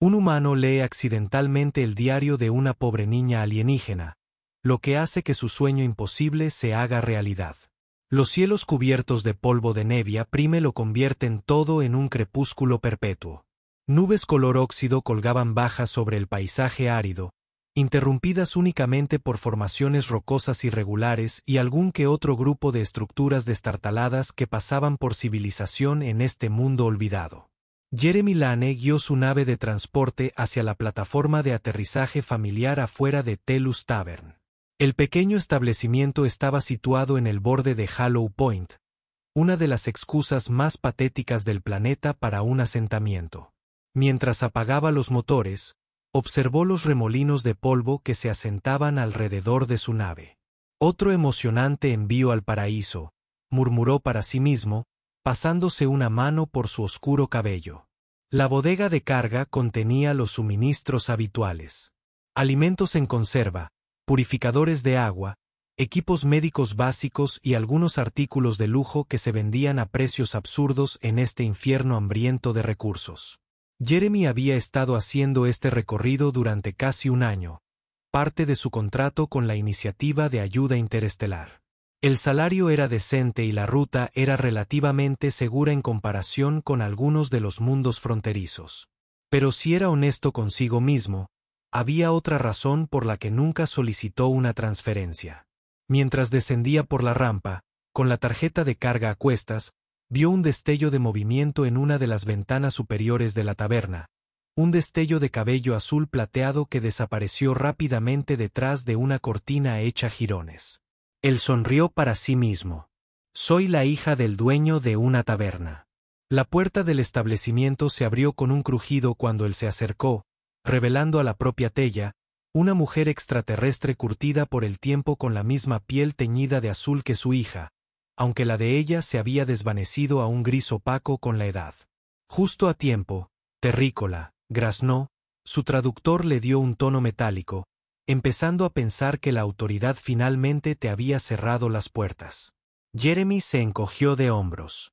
Un humano lee accidentalmente el diario de una pobre niña alienígena, lo que hace que su sueño imposible se haga realidad. Los cielos cubiertos de polvo de nevia prime lo convierten todo en un crepúsculo perpetuo. Nubes color óxido colgaban bajas sobre el paisaje árido, interrumpidas únicamente por formaciones rocosas irregulares y algún que otro grupo de estructuras destartaladas que pasaban por civilización en este mundo olvidado. Jeremy Lane guió su nave de transporte hacia la plataforma de aterrizaje familiar afuera de Telus Tavern. El pequeño establecimiento estaba situado en el borde de Hollow Point, una de las excusas más patéticas del planeta para un asentamiento. Mientras apagaba los motores, observó los remolinos de polvo que se asentaban alrededor de su nave. Otro emocionante envío al paraíso, murmuró para sí mismo, pasándose una mano por su oscuro cabello. La bodega de carga contenía los suministros habituales: alimentos en conserva, purificadores de agua, equipos médicos básicos y algunos artículos de lujo que se vendían a precios absurdos en este infierno hambriento de recursos. Jeremy había estado haciendo este recorrido durante casi un año, parte de su contrato con la Iniciativa de Ayuda Interestelar. El salario era decente y la ruta era relativamente segura en comparación con algunos de los mundos fronterizos. Pero si era honesto consigo mismo, había otra razón por la que nunca solicitó una transferencia. Mientras descendía por la rampa, con la tarjeta de carga a cuestas, vio un destello de movimiento en una de las ventanas superiores de la taberna, un destello de cabello azul plateado que desapareció rápidamente detrás de una cortina hecha jirones. Él sonrió para sí mismo. Soy la hija del dueño de una taberna. La puerta del establecimiento se abrió con un crujido cuando él se acercó, revelando a la propia Tella, una mujer extraterrestre curtida por el tiempo con la misma piel teñida de azul que su hija, aunque la de ella se había desvanecido a un gris opaco con la edad. Justo a tiempo, terrícola, graznó, su traductor le dio un tono metálico, empezando a pensar que la autoridad finalmente te había cerrado las puertas. Jeremy se encogió de hombros.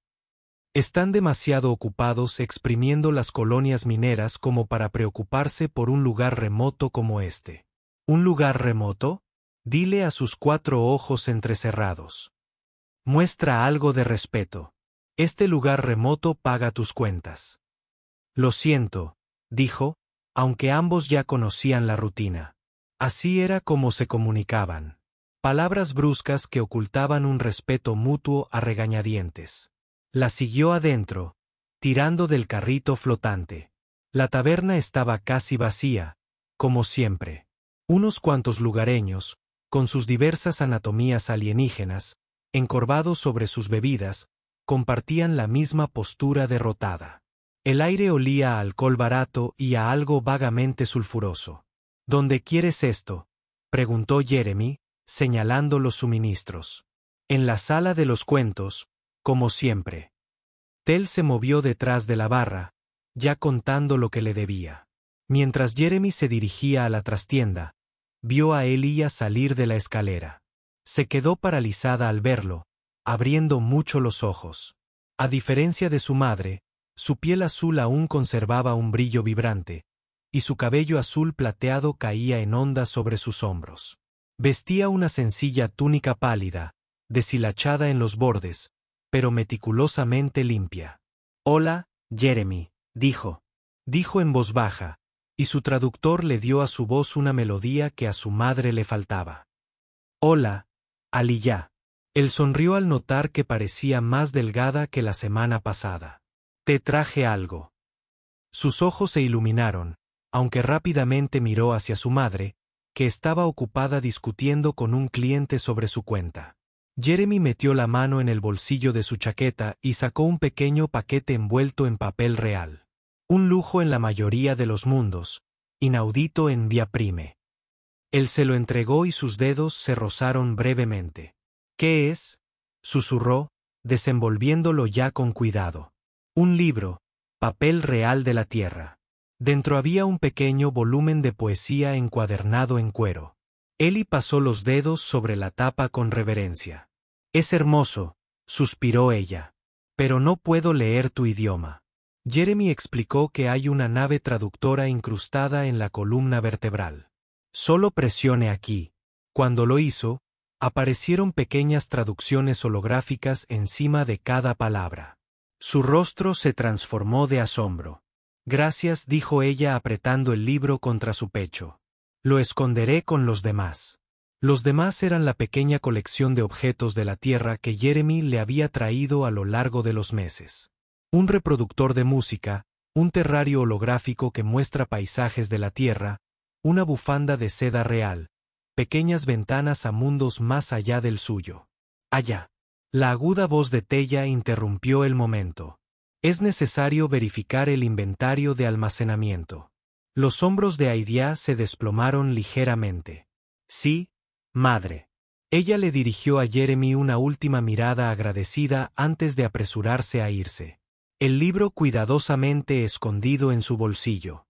Están demasiado ocupados exprimiendo las colonias mineras como para preocuparse por un lugar remoto como este. ¿Un lugar remoto? Dile a sus 4 ojos entrecerrados. Muestra algo de respeto. Este lugar remoto paga tus cuentas. Lo siento, dijo, aunque ambos ya conocían la rutina. Así era como se comunicaban. Palabras bruscas que ocultaban un respeto mutuo a regañadientes. La siguió adentro, tirando del carrito flotante. La taberna estaba casi vacía, como siempre. Unos cuantos lugareños, con sus diversas anatomías alienígenas, encorvados sobre sus bebidas, compartían la misma postura derrotada. El aire olía a alcohol barato y a algo vagamente sulfuroso. ¿Dónde quieres esto?, preguntó Jeremy, señalando los suministros. En la sala de los cuentos, como siempre. Tell se movió detrás de la barra, ya contando lo que le debía. Mientras Jeremy se dirigía a la trastienda, vio a Ella salir de la escalera. Se quedó paralizada al verlo, abriendo mucho los ojos. A diferencia de su madre, su piel azul aún conservaba un brillo vibrante, y su cabello azul plateado caía en ondas sobre sus hombros. Vestía una sencilla túnica pálida, deshilachada en los bordes, pero meticulosamente limpia. «Hola, Jeremy», dijo. Dijo en voz baja, y su traductor le dio a su voz una melodía que a su madre le faltaba. «Hola, Aliyah». Él sonrió al notar que parecía más delgada que la semana pasada. «Te traje algo». Sus ojos se iluminaron, aunque rápidamente miró hacia su madre, que estaba ocupada discutiendo con un cliente sobre su cuenta. Jeremy metió la mano en el bolsillo de su chaqueta y sacó un pequeño paquete envuelto en papel real. Un lujo en la mayoría de los mundos, inaudito en vía prime. Él se lo entregó y sus dedos se rozaron brevemente. «¿Qué es?», susurró, desenvolviéndolo ya con cuidado. «Un libro, papel real de la tierra». Dentro había un pequeño volumen de poesía encuadernado en cuero. Ellie pasó los dedos sobre la tapa con reverencia. «Es hermoso», suspiró ella. «Pero no puedo leer tu idioma». Jeremy explicó que hay una nave traductora incrustada en la columna vertebral. Solo presione aquí. Cuando lo hizo, aparecieron pequeñas traducciones holográficas encima de cada palabra. Su rostro se transformó de asombro. Gracias, dijo ella apretando el libro contra su pecho. Lo esconderé con los demás. Los demás eran la pequeña colección de objetos de la Tierra que Jeremy le había traído a lo largo de los meses. Un reproductor de música, un terrario holográfico que muestra paisajes de la Tierra, una bufanda de seda real, pequeñas ventanas a mundos más allá del suyo. Allá. La aguda voz de Tella interrumpió el momento. Es necesario verificar el inventario de almacenamiento. Los hombros de Aidia se desplomaron ligeramente. Sí, madre. Ella le dirigió a Jeremy una última mirada agradecida antes de apresurarse a irse. El libro cuidadosamente escondido en su bolsillo.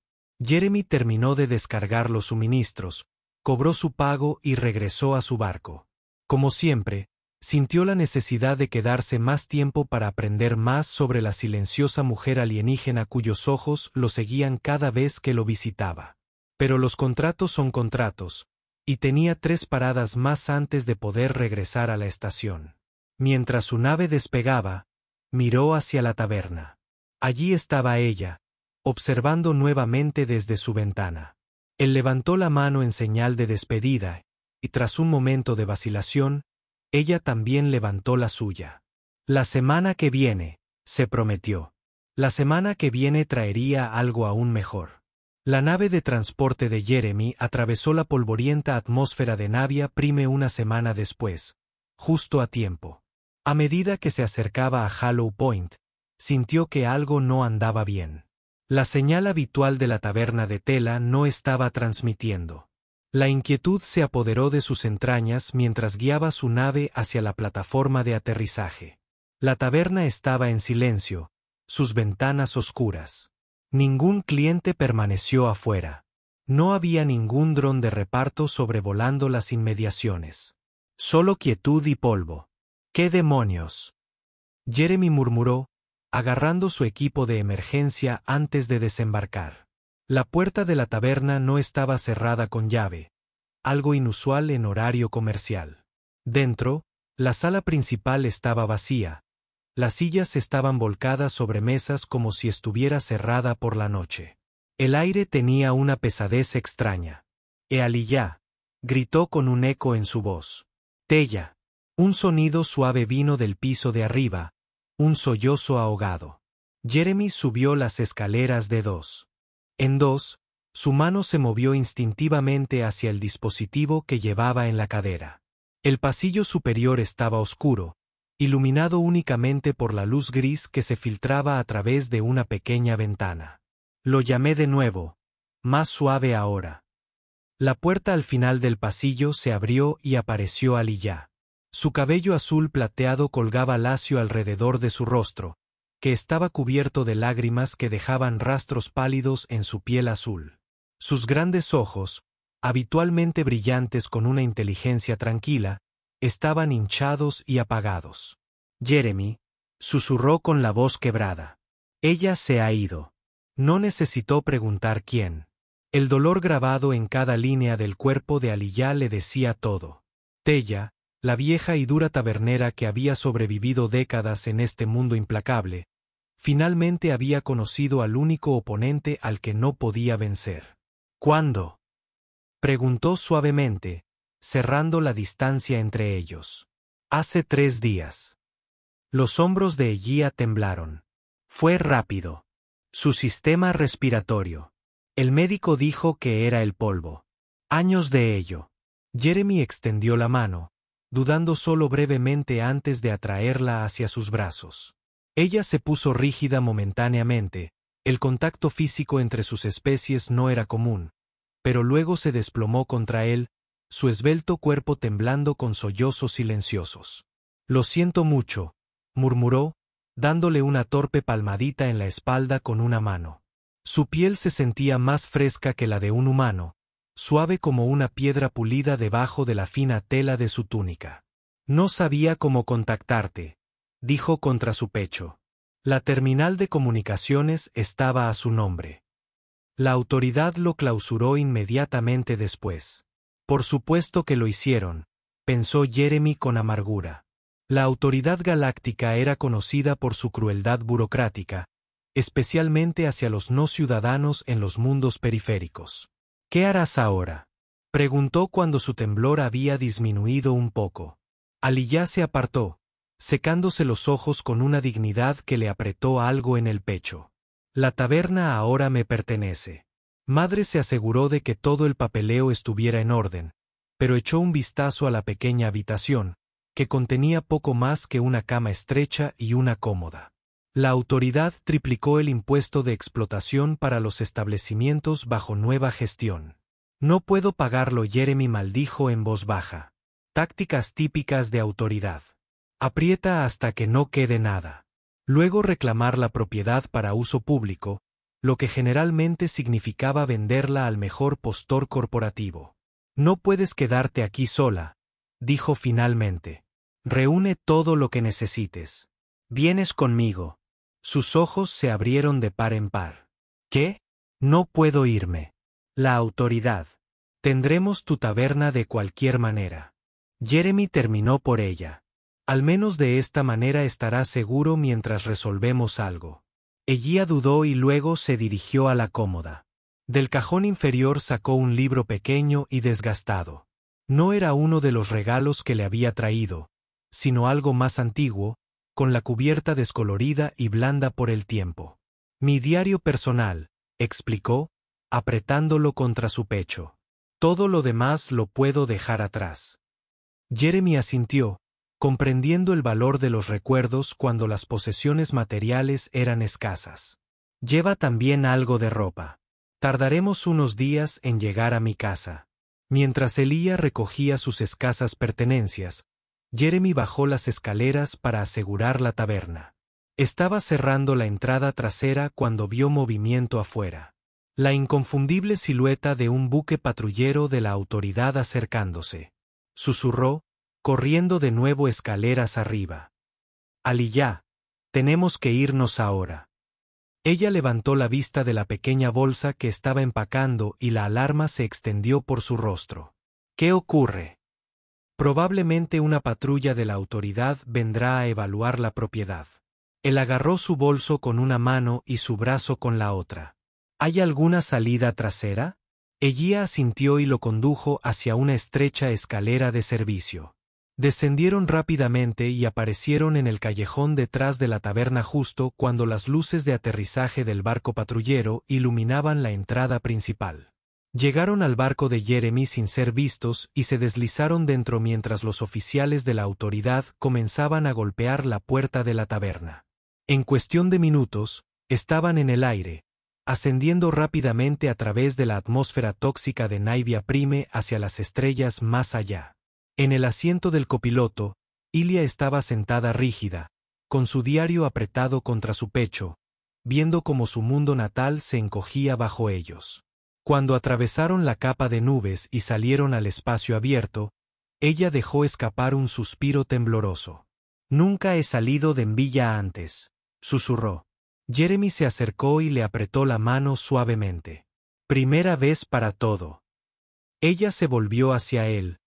Jeremy terminó de descargar los suministros, cobró su pago y regresó a su barco. Como siempre, sintió la necesidad de quedarse más tiempo para aprender más sobre la silenciosa mujer alienígena cuyos ojos lo seguían cada vez que lo visitaba. Pero los contratos son contratos, y tenía 3 paradas más antes de poder regresar a la estación. Mientras su nave despegaba, miró hacia la taberna. Allí estaba ella, observando nuevamente desde su ventana. Él levantó la mano en señal de despedida, y tras un momento de vacilación, ella también levantó la suya. La semana que viene, se prometió. La semana que viene traería algo aún mejor. La nave de transporte de Jeremy atravesó la polvorienta atmósfera de Navia Prime una semana después, justo a tiempo. A medida que se acercaba a Hollow Point, sintió que algo no andaba bien. La señal habitual de la taberna de Tela no estaba transmitiendo. La inquietud se apoderó de sus entrañas mientras guiaba su nave hacia la plataforma de aterrizaje. La taberna estaba en silencio, sus ventanas oscuras. Ningún cliente permaneció afuera. No había ningún dron de reparto sobrevolando las inmediaciones. Solo quietud y polvo. ¿Qué demonios? Jeremy murmuró, agarrando su equipo de emergencia antes de desembarcar. La puerta de la taberna no estaba cerrada con llave, algo inusual en horario comercial. Dentro, la sala principal estaba vacía. Las sillas estaban volcadas sobre mesas como si estuviera cerrada por la noche. El aire tenía una pesadez extraña. «Ealiyah», gritó con un eco en su voz. «Tella». Un sonido suave vino del piso de arriba, un sollozo ahogado. Jeremy subió las escaleras de 2 en 2, su mano se movió instintivamente hacia el dispositivo que llevaba en la cadera. El pasillo superior estaba oscuro, iluminado únicamente por la luz gris que se filtraba a través de una pequeña ventana. Lo llamé de nuevo, más suave ahora. La puerta al final del pasillo se abrió y apareció Aliyah. Su cabello azul plateado colgaba lacio alrededor de su rostro, que estaba cubierto de lágrimas que dejaban rastros pálidos en su piel azul. Sus grandes ojos, habitualmente brillantes con una inteligencia tranquila, estaban hinchados y apagados. «Jeremy», susurró con la voz quebrada. «Ella se ha ido». No necesitó preguntar quién. El dolor grabado en cada línea del cuerpo de Aliyah le decía todo. Tella, la vieja y dura tabernera que había sobrevivido décadas en este mundo implacable, finalmente había conocido al único oponente al que no podía vencer. «¿Cuándo?», preguntó suavemente, cerrando la distancia entre ellos. «Hace 3 días». Los hombros de Elia temblaron. Fue rápido. Su sistema respiratorio. El médico dijo que era el polvo. Años de ello. Jeremy extendió la mano, dudando solo brevemente antes de atraerla hacia sus brazos. Ella se puso rígida momentáneamente, el contacto físico entre sus especies no era común, pero luego se desplomó contra él, su esbelto cuerpo temblando con sollozos silenciosos. «Lo siento mucho», murmuró, dándole una torpe palmadita en la espalda con una mano. Su piel se sentía más fresca que la de un humano, suave como una piedra pulida debajo de la fina tela de su túnica. «No sabía cómo contactarte», dijo contra su pecho. La terminal de comunicaciones estaba a su nombre. La autoridad lo clausuró inmediatamente después. Por supuesto que lo hicieron, pensó Jeremy con amargura. La autoridad galáctica era conocida por su crueldad burocrática, especialmente hacia los no ciudadanos en los mundos periféricos. ¿Qué harás ahora?, preguntó cuando su temblor había disminuido un poco. Aliyah se apartó, secándose los ojos con una dignidad que le apretó algo en el pecho. La taberna ahora me pertenece. Madre se aseguró de que todo el papeleo estuviera en orden, pero echó un vistazo a la pequeña habitación, que contenía poco más que una cama estrecha y una cómoda. La autoridad triplicó el impuesto de explotación para los establecimientos bajo nueva gestión. No puedo pagarlo, Jeremy maldijo en voz baja. Tácticas típicas de autoridad. Aprieta hasta que no quede nada. Luego reclamar la propiedad para uso público, lo que generalmente significaba venderla al mejor postor corporativo. No puedes quedarte aquí sola, dijo finalmente. Reúne todo lo que necesites. Vienes conmigo. Sus ojos se abrieron de par en par. ¿Qué? No puedo irme. La autoridad. Tendremos tu taberna de cualquier manera. Jeremy terminó por ella. Al menos de esta manera estarás seguro mientras resolvemos algo. Ella dudó y luego se dirigió a la cómoda. Del cajón inferior sacó un libro pequeño y desgastado. No era uno de los regalos que le había traído, sino algo más antiguo, con la cubierta descolorida y blanda por el tiempo. Mi diario personal, explicó, apretándolo contra su pecho. Todo lo demás lo puedo dejar atrás. Jeremy asintió, comprendiendo el valor de los recuerdos cuando las posesiones materiales eran escasas. Lleva también algo de ropa. Tardaremos unos días en llegar a mi casa. Mientras Elijah recogía sus escasas pertenencias, Jeremy bajó las escaleras para asegurar la taberna. Estaba cerrando la entrada trasera cuando vio movimiento afuera. La inconfundible silueta de un buque patrullero de la autoridad acercándose. Susurró, corriendo de nuevo escaleras arriba. Aliyah, tenemos que irnos ahora. Ella levantó la vista de la pequeña bolsa que estaba empacando y la alarma se extendió por su rostro. ¿Qué ocurre? Probablemente una patrulla de la autoridad vendrá a evaluar la propiedad. Él agarró su bolso con una mano y su brazo con la otra. ¿Hay alguna salida trasera? Ella asintió y lo condujo hacia una estrecha escalera de servicio. Descendieron rápidamente y aparecieron en el callejón detrás de la taberna justo cuando las luces de aterrizaje del barco patrullero iluminaban la entrada principal. Llegaron al barco de Jeremy sin ser vistos y se deslizaron dentro mientras los oficiales de la autoridad comenzaban a golpear la puerta de la taberna. En cuestión de minutos, estaban en el aire, ascendiendo rápidamente a través de la atmósfera tóxica de Naivia Prime hacia las estrellas más allá. En el asiento del copiloto, Ilia estaba sentada rígida, con su diario apretado contra su pecho, viendo cómo su mundo natal se encogía bajo ellos. Cuando atravesaron la capa de nubes y salieron al espacio abierto, ella dejó escapar un suspiro tembloroso. Nunca he salido de Envilla antes, susurró. Jeremy se acercó y le apretó la mano suavemente. Primera vez para todo. Ella se volvió hacia él.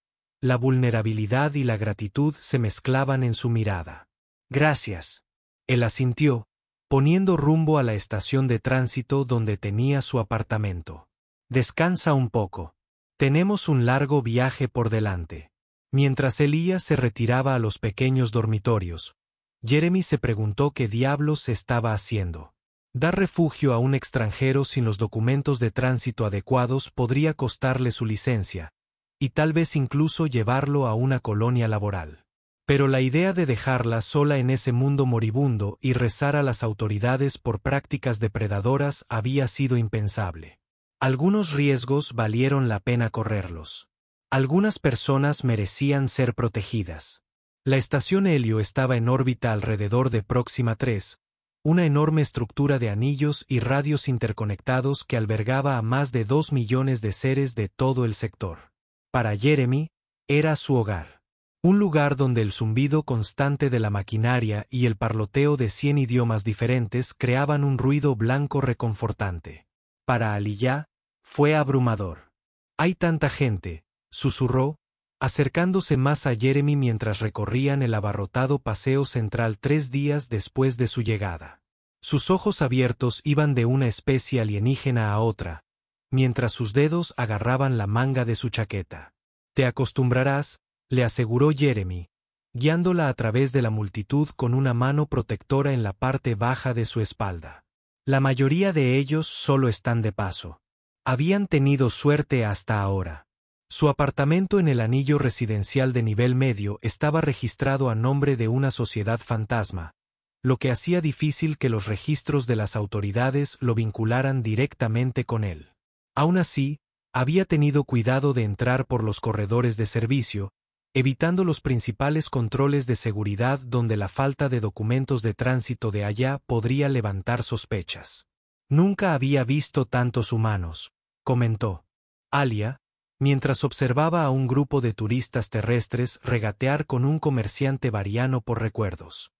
La vulnerabilidad y la gratitud se mezclaban en su mirada. Gracias. Él asintió, poniendo rumbo a la estación de tránsito donde tenía su apartamento. Descansa un poco. Tenemos un largo viaje por delante. Mientras Elijah se retiraba a los pequeños dormitorios, Jeremy se preguntó qué diablos estaba haciendo. Dar refugio a un extranjero sin los documentos de tránsito adecuados podría costarle su licencia, y tal vez incluso llevarlo a una colonia laboral. Pero la idea de dejarla sola en ese mundo moribundo y rezar a las autoridades por prácticas depredadoras había sido impensable. Algunos riesgos valieron la pena correrlos. Algunas personas merecían ser protegidas. La estación Helio estaba en órbita alrededor de Próxima 3, una enorme estructura de anillos y radios interconectados que albergaba a más de 2 millones de seres de todo el sector. Para Jeremy, era su hogar. Un lugar donde el zumbido constante de la maquinaria y el parloteo de 100 idiomas diferentes creaban un ruido blanco reconfortante. Para Aliyah, fue abrumador. «Hay tanta gente», susurró, acercándose más a Jeremy mientras recorrían el abarrotado paseo central 3 días después de su llegada. Sus ojos abiertos iban de una especie alienígena a otra, mientras sus dedos agarraban la manga de su chaqueta. «Te acostumbrarás», le aseguró Jeremy, guiándola a través de la multitud con una mano protectora en la parte baja de su espalda. La mayoría de ellos solo están de paso. Habían tenido suerte hasta ahora. Su apartamento en el anillo residencial de nivel medio estaba registrado a nombre de una sociedad fantasma, lo que hacía difícil que los registros de las autoridades lo vincularan directamente con él. Aún así, había tenido cuidado de entrar por los corredores de servicio, evitando los principales controles de seguridad donde la falta de documentos de tránsito de allá podría levantar sospechas. «Nunca había visto tantos humanos», comentó Alia, mientras observaba a un grupo de turistas terrestres regatear con un comerciante variano por recuerdos.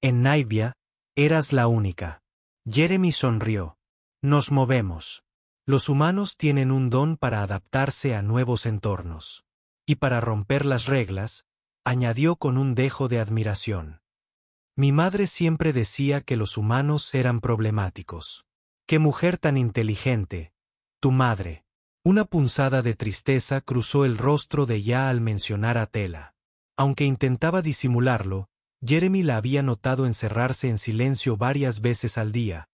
«En Naivia, eras la única». Jeremy sonrió. «Nos movemos. Los humanos tienen un don para adaptarse a nuevos entornos. Y para romper las reglas», añadió con un dejo de admiración. «Mi madre siempre decía que los humanos eran problemáticos». «Qué mujer tan inteligente, tu madre». Una punzada de tristeza cruzó el rostro de Ya al mencionar a Tela. Aunque intentaba disimularlo, Jeremy la había notado encerrarse en silencio varias veces al día,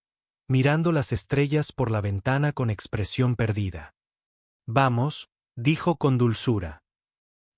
mirando las estrellas por la ventana con expresión perdida. «Vamos», dijo con dulzura.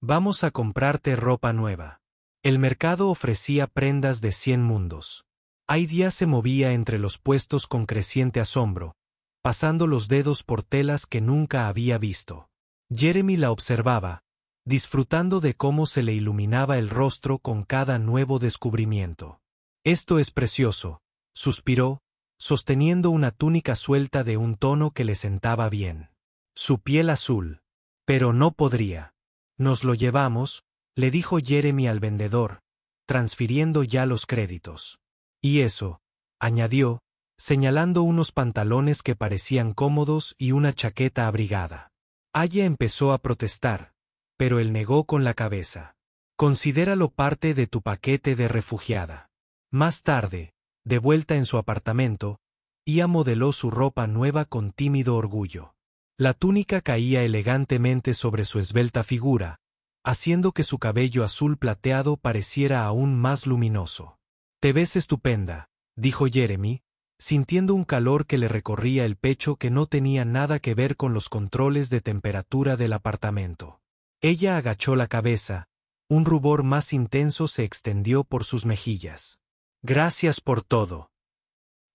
«Vamos a comprarte ropa nueva». El mercado ofrecía prendas de 100 mundos. Aidia se movía entre los puestos con creciente asombro, pasando los dedos por telas que nunca había visto. Jeremy la observaba, disfrutando de cómo se le iluminaba el rostro con cada nuevo descubrimiento. «Esto es precioso», suspiró, sosteniendo una túnica suelta de un tono que le sentaba bien. Su piel azul. «Pero no podría». «Nos lo llevamos», le dijo Jeremy al vendedor, transfiriendo ya los créditos. «Y eso», añadió, señalando unos pantalones que parecían cómodos y una chaqueta abrigada. Aya empezó a protestar, pero él negó con la cabeza. «Considéralo parte de tu paquete de refugiada». Más tarde, de vuelta en su apartamento, Ia modeló su ropa nueva con tímido orgullo. La túnica caía elegantemente sobre su esbelta figura, haciendo que su cabello azul plateado pareciera aún más luminoso. «Te ves estupenda», dijo Jeremy, sintiendo un calor que le recorría el pecho que no tenía nada que ver con los controles de temperatura del apartamento. Ella agachó la cabeza, un rubor más intenso se extendió por sus mejillas. «Gracias por todo».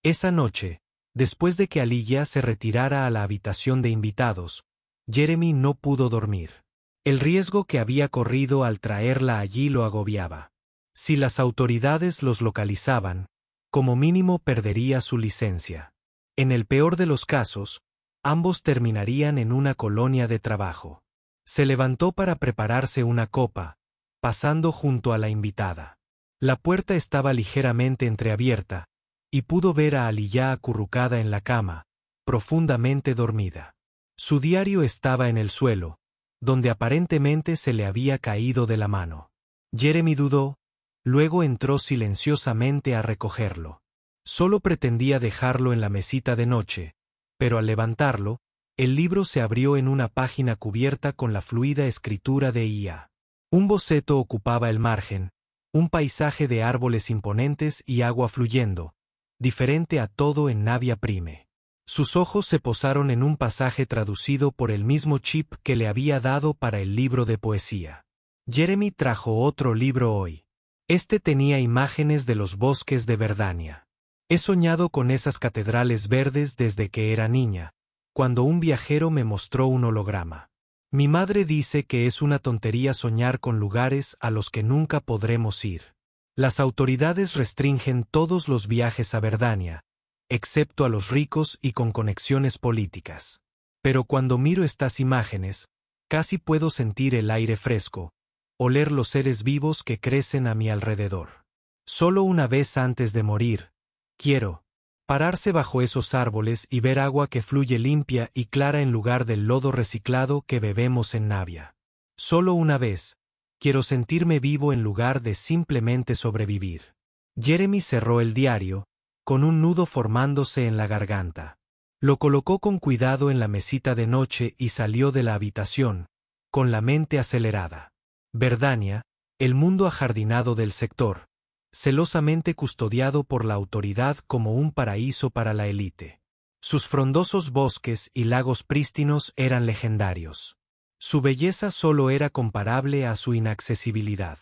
Esa noche, después de que Aliyah se retirara a la habitación de invitados, Jeremy no pudo dormir. El riesgo que había corrido al traerla allí lo agobiaba. Si las autoridades los localizaban, como mínimo perdería su licencia. En el peor de los casos, ambos terminarían en una colonia de trabajo. Se levantó para prepararse una copa, pasando junto a la invitada. La puerta estaba ligeramente entreabierta, y pudo ver a Aliyah acurrucada en la cama, profundamente dormida. Su diario estaba en el suelo, donde aparentemente se le había caído de la mano. Jeremy dudó, luego entró silenciosamente a recogerlo. Solo pretendía dejarlo en la mesita de noche, pero al levantarlo, el libro se abrió en una página cubierta con la fluida escritura de Ia. Un boceto ocupaba el margen, un paisaje de árboles imponentes y agua fluyendo, diferente a todo en Navia Prime. Sus ojos se posaron en un pasaje traducido por el mismo chip que le había dado para el libro de poesía. Jeremy trajo otro libro hoy. Este tenía imágenes de los bosques de Verdania. He soñado con esas catedrales verdes desde que era niña, cuando un viajero me mostró un holograma. Mi madre dice que es una tontería soñar con lugares a los que nunca podremos ir. Las autoridades restringen todos los viajes a Verdania, excepto a los ricos y con conexiones políticas. Pero cuando miro estas imágenes, casi puedo sentir el aire fresco, oler los seres vivos que crecen a mi alrededor. Solo una vez antes de morir, quiero pararse bajo esos árboles y ver agua que fluye limpia y clara en lugar del lodo reciclado que bebemos en Navia. Solo una vez, quiero sentirme vivo en lugar de simplemente sobrevivir. Jeremy cerró el diario, con un nudo formándose en la garganta. Lo colocó con cuidado en la mesita de noche y salió de la habitación, con la mente acelerada. Verdania, el mundo ajardinado del sector, celosamente custodiado por la autoridad como un paraíso para la élite. Sus frondosos bosques y lagos prístinos eran legendarios. Su belleza solo era comparable a su inaccesibilidad.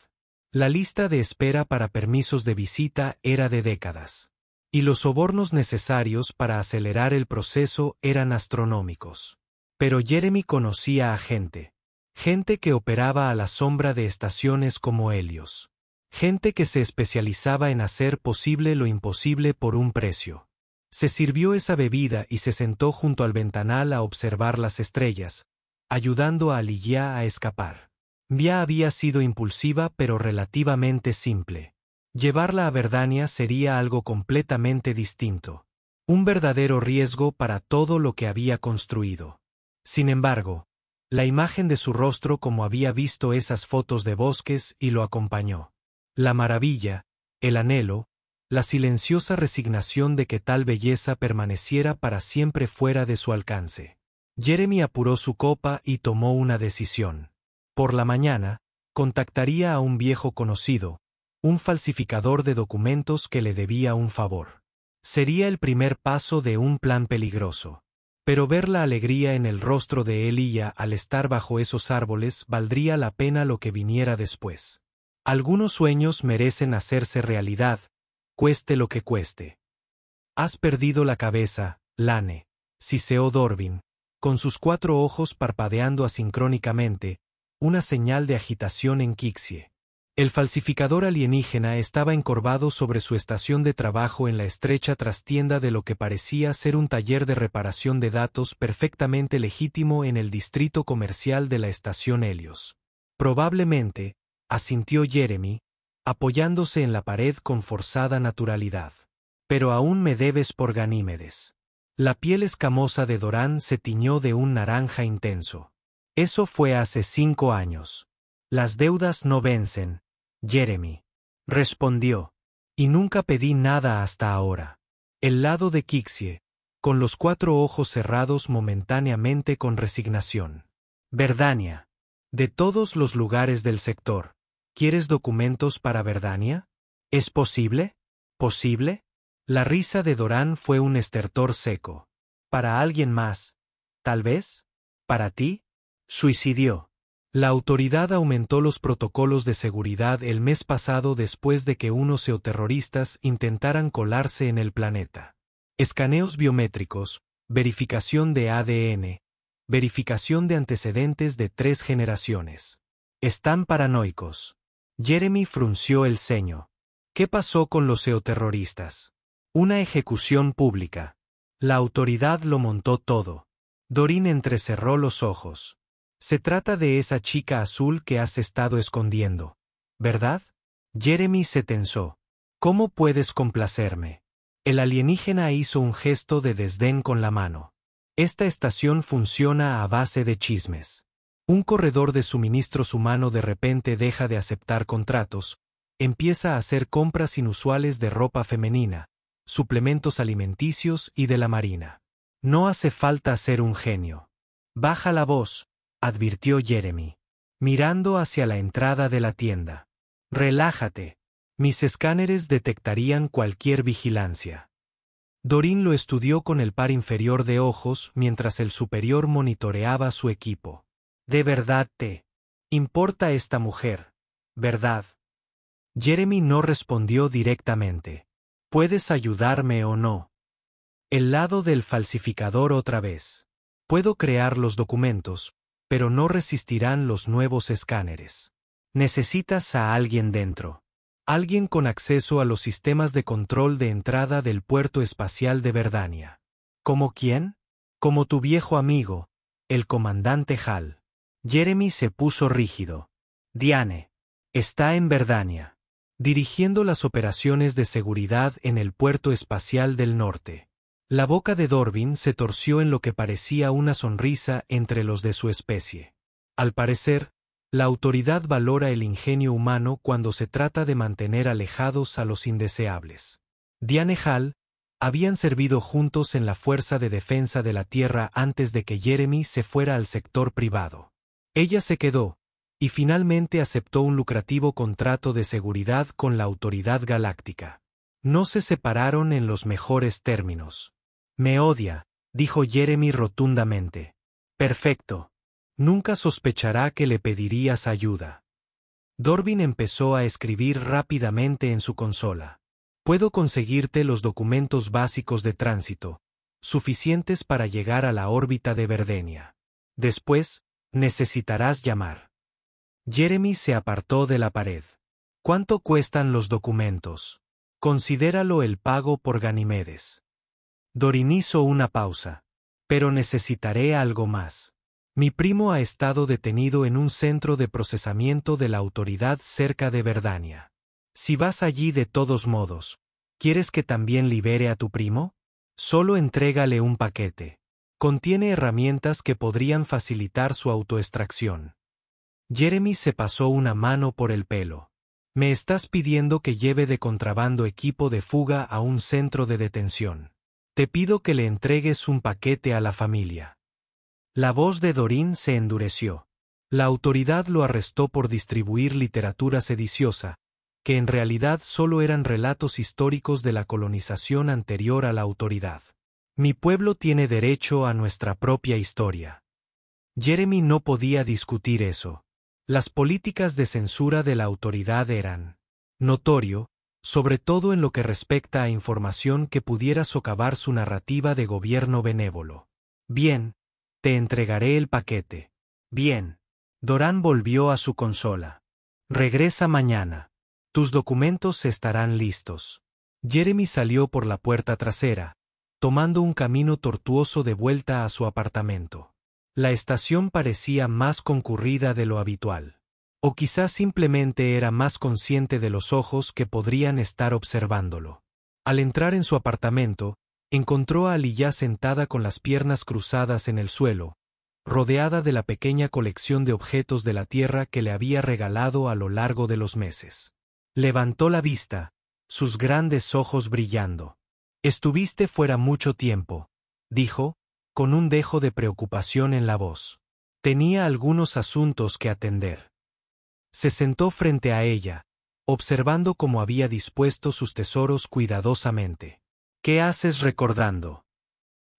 La lista de espera para permisos de visita era de décadas. Y los sobornos necesarios para acelerar el proceso eran astronómicos. Pero Jeremy conocía a gente que operaba a la sombra de estaciones como Helios. Gente que se especializaba en hacer posible lo imposible por un precio. Se sirvió esa bebida y se sentó junto al ventanal a observar las estrellas, ayudando a Ligia a escapar. Via había sido impulsiva pero relativamente simple. Llevarla a Verdania sería algo completamente distinto. Un verdadero riesgo para todo lo que había construido. Sin embargo, la imagen de su rostro como había visto esas fotos de bosques y lo acompañó. La maravilla, el anhelo, la silenciosa resignación de que tal belleza permaneciera para siempre fuera de su alcance. Jeremy apuró su copa y tomó una decisión. Por la mañana, contactaría a un viejo conocido, un falsificador de documentos que le debía un favor. Sería el primer paso de un plan peligroso. Pero ver la alegría en el rostro de Elijah al estar bajo esos árboles valdría la pena lo que viniera después. Algunos sueños merecen hacerse realidad, cueste lo que cueste. Has perdido la cabeza, Lane, siseó Dorvin, con sus 4 ojos parpadeando asincrónicamente, una señal de agitación en Kixie. El falsificador alienígena estaba encorvado sobre su estación de trabajo en la estrecha trastienda de lo que parecía ser un taller de reparación de datos perfectamente legítimo en el distrito comercial de la estación Helios. Probablemente, asintió Jeremy, apoyándose en la pared con forzada naturalidad. Pero aún me debes por Ganímedes. La piel escamosa de Doran se tiñó de un naranja intenso. Eso fue hace 5 años. Las deudas no vencen, Jeremy. Respondió. Y nunca pedí nada hasta ahora. El lado de Kixie, con los 4 ojos cerrados momentáneamente con resignación. Verdania. De todos los lugares del sector, ¿quieres documentos para Verdania? ¿Es posible? ¿Posible? La risa de Doran fue un estertor seco. ¿Para alguien más? ¿Tal vez? ¿Para ti? Suicidió. La autoridad aumentó los protocolos de seguridad el mes pasado después de que unos geoterroristas intentaran colarse en el planeta. Escaneos biométricos, verificación de ADN, verificación de antecedentes de 3 generaciones. Están paranoicos. Jeremy frunció el ceño. ¿Qué pasó con los geoterroristas? Una ejecución pública. La autoridad lo montó todo. Doreen entrecerró los ojos. Se trata de esa chica azul que has estado escondiendo, ¿verdad? Jeremy se tensó. ¿Cómo puedes complacerme? El alienígena hizo un gesto de desdén con la mano. Esta estación funciona a base de chismes. Un corredor de suministros humano de repente deja de aceptar contratos, empieza a hacer compras inusuales de ropa femenina, suplementos alimenticios y de la marina. No hace falta ser un genio. Baja la voz, advirtió Jeremy, mirando hacia la entrada de la tienda. Relájate. Mis escáneres detectarían cualquier vigilancia. Doreen lo estudió con el par inferior de ojos mientras el superior monitoreaba su equipo. ¿De verdad te importa esta mujer, verdad? Jeremy no respondió directamente. ¿Puedes ayudarme o no? El lado del falsificador otra vez. Puedo crear los documentos, pero no resistirán los nuevos escáneres. Necesitas a alguien dentro. Alguien con acceso a los sistemas de control de entrada del puerto espacial de Verdania. ¿Como quién? Como tu viejo amigo, el comandante Hall. Jeremy se puso rígido. Diane. Está en Verdania, dirigiendo las operaciones de seguridad en el puerto espacial del norte. La boca de Dorbin se torció en lo que parecía una sonrisa entre los de su especie. Al parecer, la autoridad valora el ingenio humano cuando se trata de mantener alejados a los indeseables. Diane Hall habían servido juntos en la Fuerza de Defensa de la Tierra antes de que Jeremy se fuera al sector privado. Ella se quedó, y finalmente aceptó un lucrativo contrato de seguridad con la Autoridad Galáctica. No se separaron en los mejores términos. Me odia, dijo Jeremy rotundamente. Perfecto. Nunca sospechará que le pedirías ayuda. Dorbin empezó a escribir rápidamente en su consola. Puedo conseguirte los documentos básicos de tránsito, suficientes para llegar a la órbita de Verdenia. Después, necesitarás llamar. Jeremy se apartó de la pared. ¿Cuánto cuestan los documentos? Considéralo el pago por Ganimedes. Dorin hizo una pausa. Pero necesitaré algo más. Mi primo ha estado detenido en un centro de procesamiento de la autoridad cerca de Verdania. Si vas allí de todos modos, ¿quieres que también libere a tu primo? Solo entrégale un paquete. Contiene herramientas que podrían facilitar su autoextracción. Jeremy se pasó una mano por el pelo. Me estás pidiendo que lleve de contrabando equipo de fuga a un centro de detención. Te pido que le entregues un paquete a la familia. La voz de Dorin se endureció. La autoridad lo arrestó por distribuir literatura sediciosa, que en realidad solo eran relatos históricos de la colonización anterior a la autoridad. Mi pueblo tiene derecho a nuestra propia historia. Jeremy no podía discutir eso. Las políticas de censura de la autoridad eran notorio, sobre todo en lo que respecta a información que pudiera socavar su narrativa de gobierno benévolo. Bien, te entregaré el paquete. Bien. Doran volvió a su consola. Regresa mañana. Tus documentos estarán listos. Jeremy salió por la puerta trasera, tomando un camino tortuoso de vuelta a su apartamento. La estación parecía más concurrida de lo habitual. O quizás simplemente era más consciente de los ojos que podrían estar observándolo. Al entrar en su apartamento, encontró a Aliyah sentada con las piernas cruzadas en el suelo, rodeada de la pequeña colección de objetos de la Tierra que le había regalado a lo largo de los meses. Levantó la vista, sus grandes ojos brillando. Estuviste fuera mucho tiempo, dijo, con un dejo de preocupación en la voz. Tenía algunos asuntos que atender. Se sentó frente a ella, observando cómo había dispuesto sus tesoros cuidadosamente. ¿Qué haces recordando?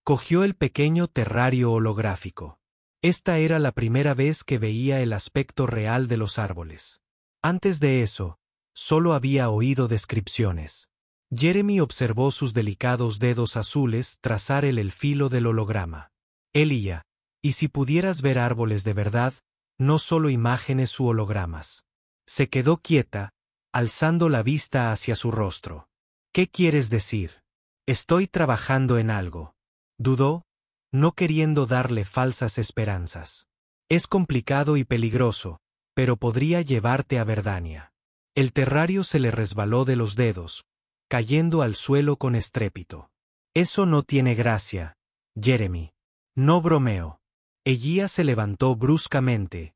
Cogió el pequeño terrario holográfico. Esta era la primera vez que veía el aspecto real de los árboles. Antes de eso, solo había oído descripciones. Jeremy observó sus delicados dedos azules trazar el filo del holograma. Elia, y si pudieras ver árboles de verdad, no solo imágenes u hologramas. Se quedó quieta, alzando la vista hacia su rostro. ¿Qué quieres decir? Estoy trabajando en algo. Dudó, no queriendo darle falsas esperanzas. Es complicado y peligroso, pero podría llevarte a Verdania. El terrario se le resbaló de los dedos, cayendo al suelo con estrépito. Eso no tiene gracia, Jeremy. No bromeo. Elia se levantó bruscamente,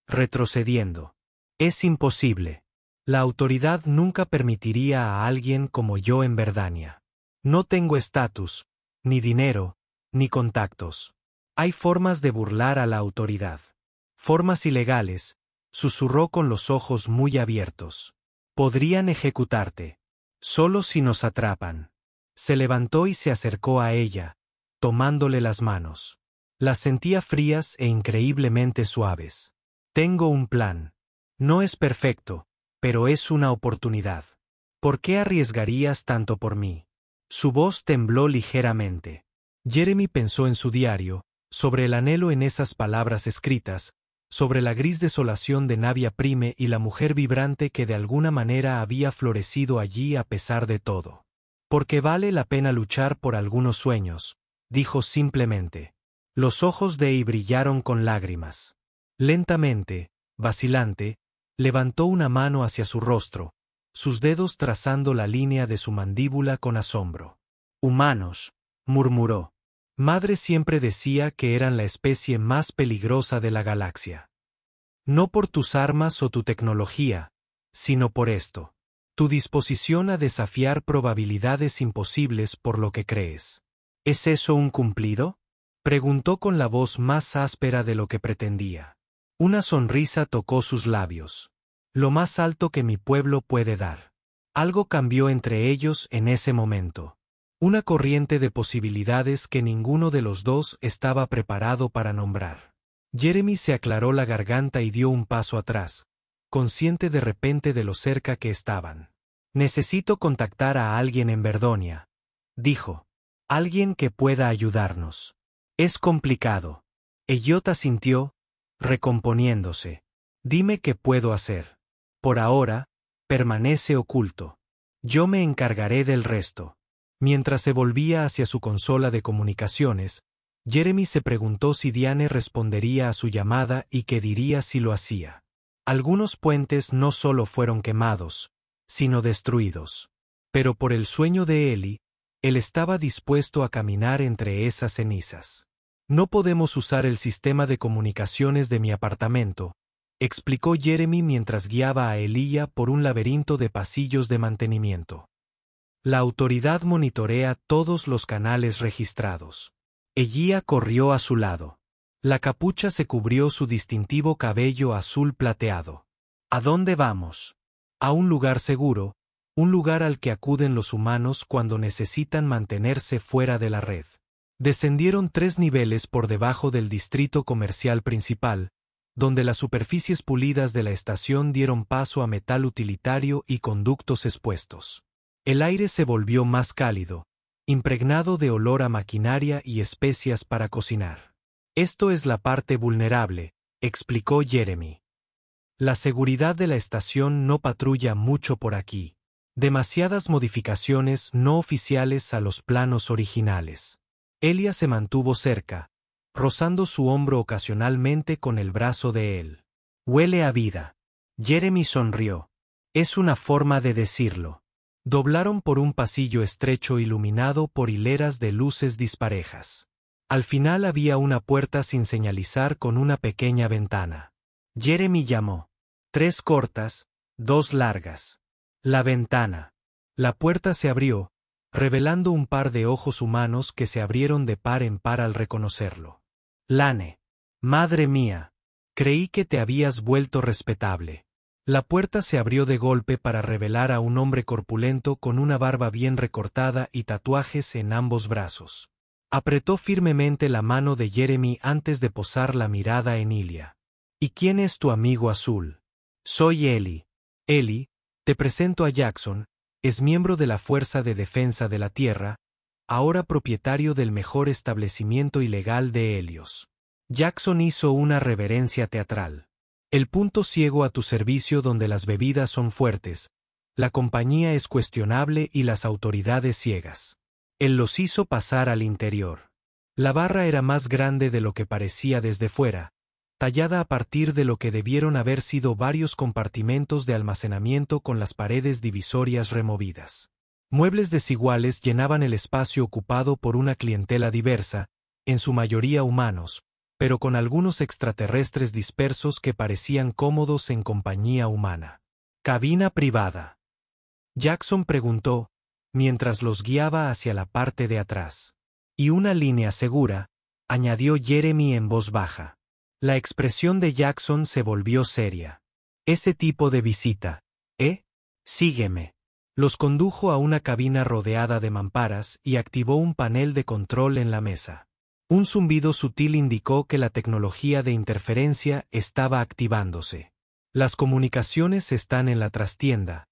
retrocediendo. Es imposible. La autoridad nunca permitiría a alguien como yo en Verdania. No tengo estatus, ni dinero, ni contactos. Hay formas de burlar a la autoridad. Formas ilegales, susurró con los ojos muy abiertos. Podrían ejecutarte. Solo si nos atrapan. Se levantó y se acercó a ella, tomándole las manos. Las sentía frías e increíblemente suaves. Tengo un plan. No es perfecto, pero es una oportunidad. ¿Por qué arriesgarías tanto por mí? Su voz tembló ligeramente. Jeremy pensó en su diario, sobre el anhelo en esas palabras escritas, sobre la gris desolación de Navia Prime y la mujer vibrante que de alguna manera había florecido allí a pesar de todo. Porque vale la pena luchar por algunos sueños, dijo simplemente. Los ojos de Ei brillaron con lágrimas. Lentamente, vacilante, Levantó una mano hacia su rostro, sus dedos trazando la línea de su mandíbula con asombro. «Humanos», murmuró. Madre siempre decía que eran la especie más peligrosa de la galaxia. No por tus armas o tu tecnología, sino por esto. Tu disposición a desafiar probabilidades imposibles por lo que crees. ¿Es eso un cumplido?, preguntó con la voz más áspera de lo que pretendía. Una sonrisa tocó sus labios. Lo más alto que mi pueblo puede dar. Algo cambió entre ellos en ese momento. Una corriente de posibilidades que ninguno de los dos estaba preparado para nombrar. Jeremy se aclaró la garganta y dio un paso atrás, consciente de repente de lo cerca que estaban. «Necesito contactar a alguien en Verdonia», dijo. «Alguien que pueda ayudarnos. Es complicado». Elliot asintió, recomponiéndose. «Dime qué puedo hacer. Por ahora, permanece oculto. Yo me encargaré del resto». Mientras se volvía hacia su consola de comunicaciones, Jeremy se preguntó si Diane respondería a su llamada y qué diría si lo hacía. Algunos puentes no solo fueron quemados, sino destruidos. Pero por el sueño de Ellie, él estaba dispuesto a caminar entre esas cenizas. «No podemos usar el sistema de comunicaciones de mi apartamento», explicó Jeremy mientras guiaba a Elijah por un laberinto de pasillos de mantenimiento. «La autoridad monitorea todos los canales registrados». Elijah corrió a su lado. La capucha se cubrió su distintivo cabello azul plateado. «¿A dónde vamos?» «A un lugar seguro, un lugar al que acuden los humanos cuando necesitan mantenerse fuera de la red». Descendieron 3 niveles por debajo del distrito comercial principal, donde las superficies pulidas de la estación dieron paso a metal utilitario y conductos expuestos. El aire se volvió más cálido, impregnado de olor a maquinaria y especias para cocinar. «Esto es la parte vulnerable», explicó Jeremy. «La seguridad de la estación no patrulla mucho por aquí. Demasiadas modificaciones no oficiales a los planos originales». Elia se mantuvo cerca, rozando su hombro ocasionalmente con el brazo de él. «Huele a vida». Jeremy sonrió. «Es una forma de decirlo». Doblaron por un pasillo estrecho iluminado por hileras de luces disparejas. Al final había una puerta sin señalizar con una pequeña ventana. Jeremy llamó. 3 cortas, 2 largas. La ventana. La puerta se abrió, revelando un par de ojos humanos que se abrieron de par en par al reconocerlo. «Lane. Madre mía. Creí que te habías vuelto respetable». La puerta se abrió de golpe para revelar a un hombre corpulento con una barba bien recortada y tatuajes en ambos brazos. Apretó firmemente la mano de Jeremy antes de posar la mirada en Ilya. «¿Y quién es tu amigo azul?» «Soy Ellie». «Ellie, te presento a Jackson, es miembro de la Fuerza de Defensa de la Tierra, ahora propietario del mejor establecimiento ilegal de Helios». Jackson hizo una reverencia teatral. «El punto ciego a tu servicio donde las bebidas son fuertes, la compañía es cuestionable y las autoridades ciegas». Él los hizo pasar al interior. La barra era más grande de lo que parecía desde fuera, tallada a partir de lo que debieron haber sido varios compartimentos de almacenamiento con las paredes divisorias removidas. Muebles desiguales llenaban el espacio ocupado por una clientela diversa, en su mayoría humanos, pero con algunos extraterrestres dispersos que parecían cómodos en compañía humana. «Cabina privada». Jackson preguntó, mientras los guiaba hacia la parte de atrás. «Y una línea segura», añadió Jeremy en voz baja. La expresión de Jackson se volvió seria. «Ese tipo de visita, ¿eh? Sígueme». Los condujo a una cabina rodeada de mamparas y activó un panel de control en la mesa. Un zumbido sutil indicó que la tecnología de interferencia estaba activándose. «Las comunicaciones están en la trastienda,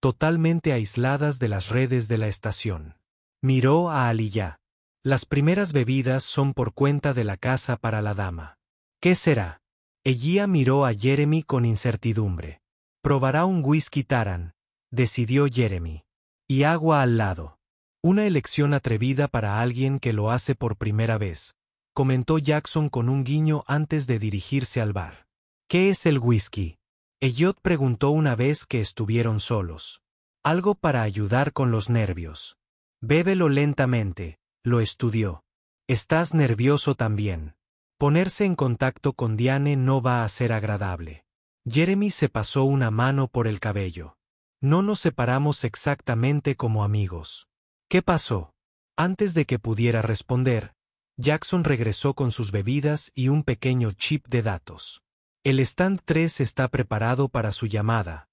totalmente aisladas de las redes de la estación». Miró a Aliyah. «Las primeras bebidas son por cuenta de la casa para la dama». «¿Qué será?» Ella miró a Jeremy con incertidumbre. «Probará un whisky Taran», decidió Jeremy. «Y agua al lado». «Una elección atrevida para alguien que lo hace por primera vez», comentó Jackson con un guiño antes de dirigirse al bar. «¿Qué es el whisky?». Elliot preguntó una vez que estuvieron solos. Algo para ayudar con los nervios. Bébelo lentamente, lo estudió. Estás nervioso también. Ponerse en contacto con Diane no va a ser agradable. Jeremy se pasó una mano por el cabello. No nos separamos exactamente como amigos. ¿Qué pasó? Antes de que pudiera responder, Jackson regresó con sus bebidas y un pequeño chip de datos. El stand 3 está preparado para su llamada,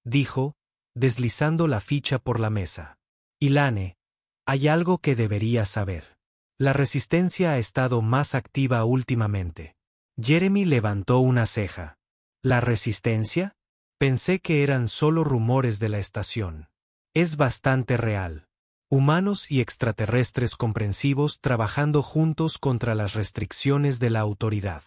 dijo, deslizando la ficha por la mesa. Ilane, hay algo que deberías saber. La resistencia ha estado más activa últimamente. Jeremy levantó una ceja. ¿La resistencia? Pensé que eran solo rumores de la estación. Es bastante real. Humanos y extraterrestres comprensivos trabajando juntos contra las restricciones de la autoridad.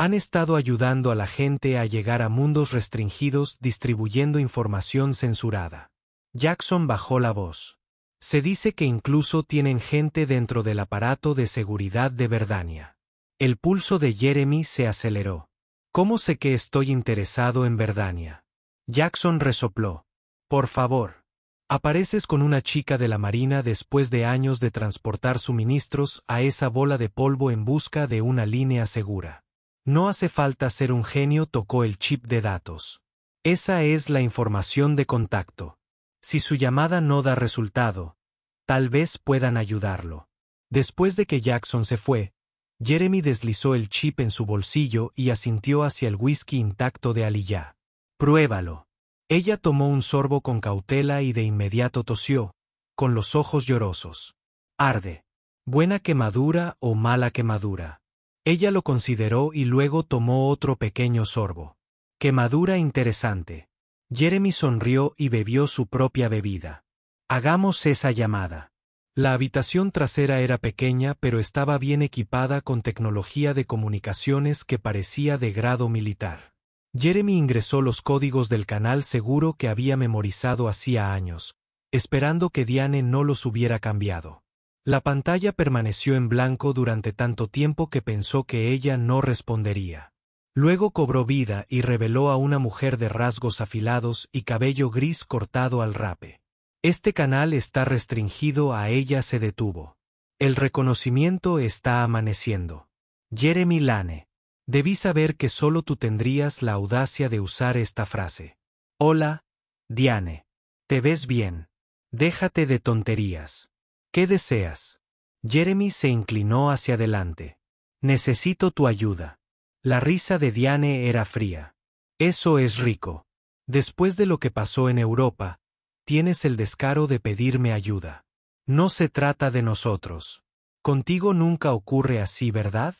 Han estado ayudando a la gente a llegar a mundos restringidos distribuyendo información censurada. Jackson bajó la voz. Se dice que incluso tienen gente dentro del aparato de seguridad de Verdania. El pulso de Jeremy se aceleró. ¿Cómo sé que estoy interesado en Verdania? Jackson resopló. Por favor. Apareces con una chica de la Marina después de años de transportar suministros a esa bola de polvo en busca de una línea segura. No hace falta ser un genio, tocó el chip de datos. Esa es la información de contacto. Si su llamada no da resultado, tal vez puedan ayudarlo. Después de que Jackson se fue, Jeremy deslizó el chip en su bolsillo y asintió hacia el whisky intacto de Aliyah. Pruébalo. Ella tomó un sorbo con cautela y de inmediato tosió, con los ojos llorosos. Arde. ¿Buena quemadura o mala quemadura? Ella lo consideró y luego tomó otro pequeño sorbo. Quemadura interesante. Jeremy sonrió y bebió su propia bebida. Hagamos esa llamada. La habitación trasera era pequeña pero estaba bien equipada con tecnología de comunicaciones que parecía de grado militar. Jeremy ingresó los códigos del canal seguro que había memorizado hacía años, esperando que Diane no los hubiera cambiado. La pantalla permaneció en blanco durante tanto tiempo que pensó que ella no respondería. Luego cobró vida y reveló a una mujer de rasgos afilados y cabello gris cortado al rape. Este canal está restringido, a ella se detuvo. El reconocimiento está amaneciendo. Jeremy Lane. Debí saber que solo tú tendrías la audacia de usar esta frase. Hola, Diane. ¿Te ves bien? Déjate de tonterías. ¿Qué deseas? Jeremy se inclinó hacia adelante. Necesito tu ayuda. La risa de Diane era fría. Eso es rico. Después de lo que pasó en Europa, tienes el descaro de pedirme ayuda. No se trata de nosotros. Contigo nunca ocurre así, ¿verdad?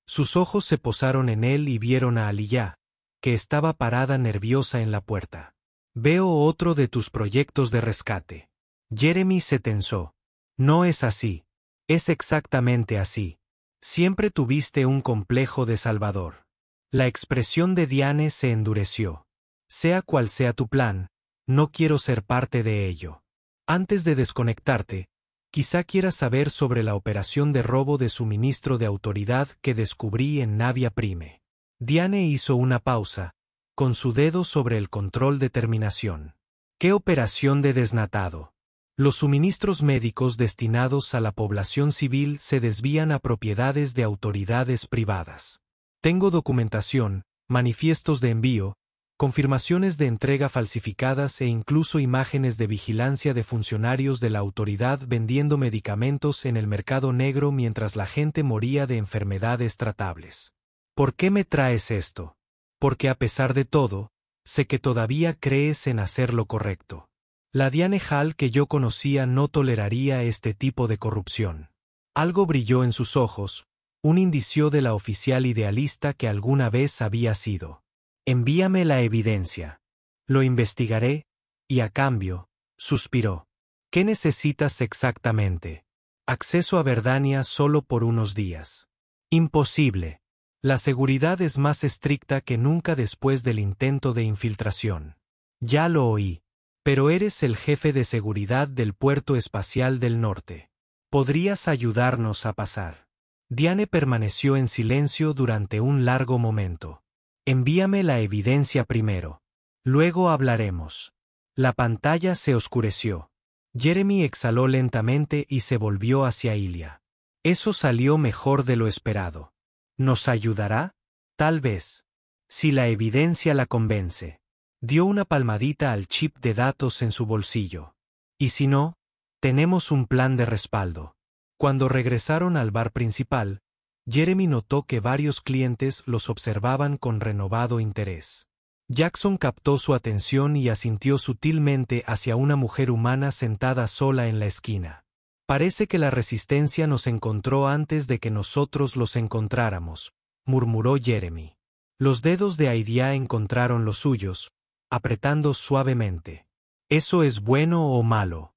Sus ojos se posaron en él y vieron a Aliyah, que estaba parada nerviosa en la puerta. Veo otro de tus proyectos de rescate. Jeremy se tensó. No es así. Es exactamente así. Siempre tuviste un complejo de salvador. La expresión de Diane se endureció. Sea cual sea tu plan, no quiero ser parte de ello. Antes de desconectarte, quizá quieras saber sobre la operación de robo de suministro de autoridad que descubrí en Navia Prime. Diane hizo una pausa, con su dedo sobre el control de terminación. ¿Qué operación de desnatado? Los suministros médicos destinados a la población civil se desvían a propiedades de autoridades privadas. Tengo documentación, manifiestos de envío, confirmaciones de entrega falsificadas e incluso imágenes de vigilancia de funcionarios de la autoridad vendiendo medicamentos en el mercado negro mientras la gente moría de enfermedades tratables. ¿Por qué me traes esto? Porque a pesar de todo, sé que todavía crees en hacer lo correcto. La Diane Hall que yo conocía no toleraría este tipo de corrupción. Algo brilló en sus ojos, un indicio de la oficial idealista que alguna vez había sido. Envíame la evidencia. Lo investigaré, y a cambio, suspiró. ¿Qué necesitas exactamente? Acceso a Verdania solo por unos días. Imposible. La seguridad es más estricta que nunca después del intento de infiltración. Ya lo oí. Pero eres el jefe de seguridad del puerto espacial del norte. ¿Podrías ayudarnos a pasar? Diane permaneció en silencio durante un largo momento. Envíame la evidencia primero. Luego hablaremos. La pantalla se oscureció. Jeremy exhaló lentamente y se volvió hacia Ilya. Eso salió mejor de lo esperado. ¿Nos ayudará? Tal vez. Si la evidencia la convence. Dio una palmadita al chip de datos en su bolsillo. Y si no, tenemos un plan de respaldo. Cuando regresaron al bar principal, Jeremy notó que varios clientes los observaban con renovado interés. Jackson captó su atención y asintió sutilmente hacia una mujer humana sentada sola en la esquina. Parece que la resistencia nos encontró antes de que nosotros los encontráramos, murmuró Jeremy. Los dedos de Aidia encontraron los suyos, apretando suavemente. ¿Eso es bueno o malo?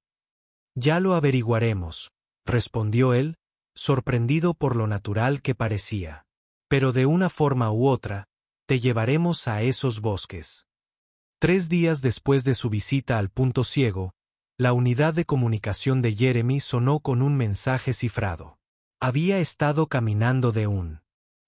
Ya lo averiguaremos, respondió él, sorprendido por lo natural que parecía. Pero de una forma u otra, te llevaremos a esos bosques. 3 días después de su visita al punto ciego, la unidad de comunicación de Jeremy sonó con un mensaje cifrado. Había estado caminando de un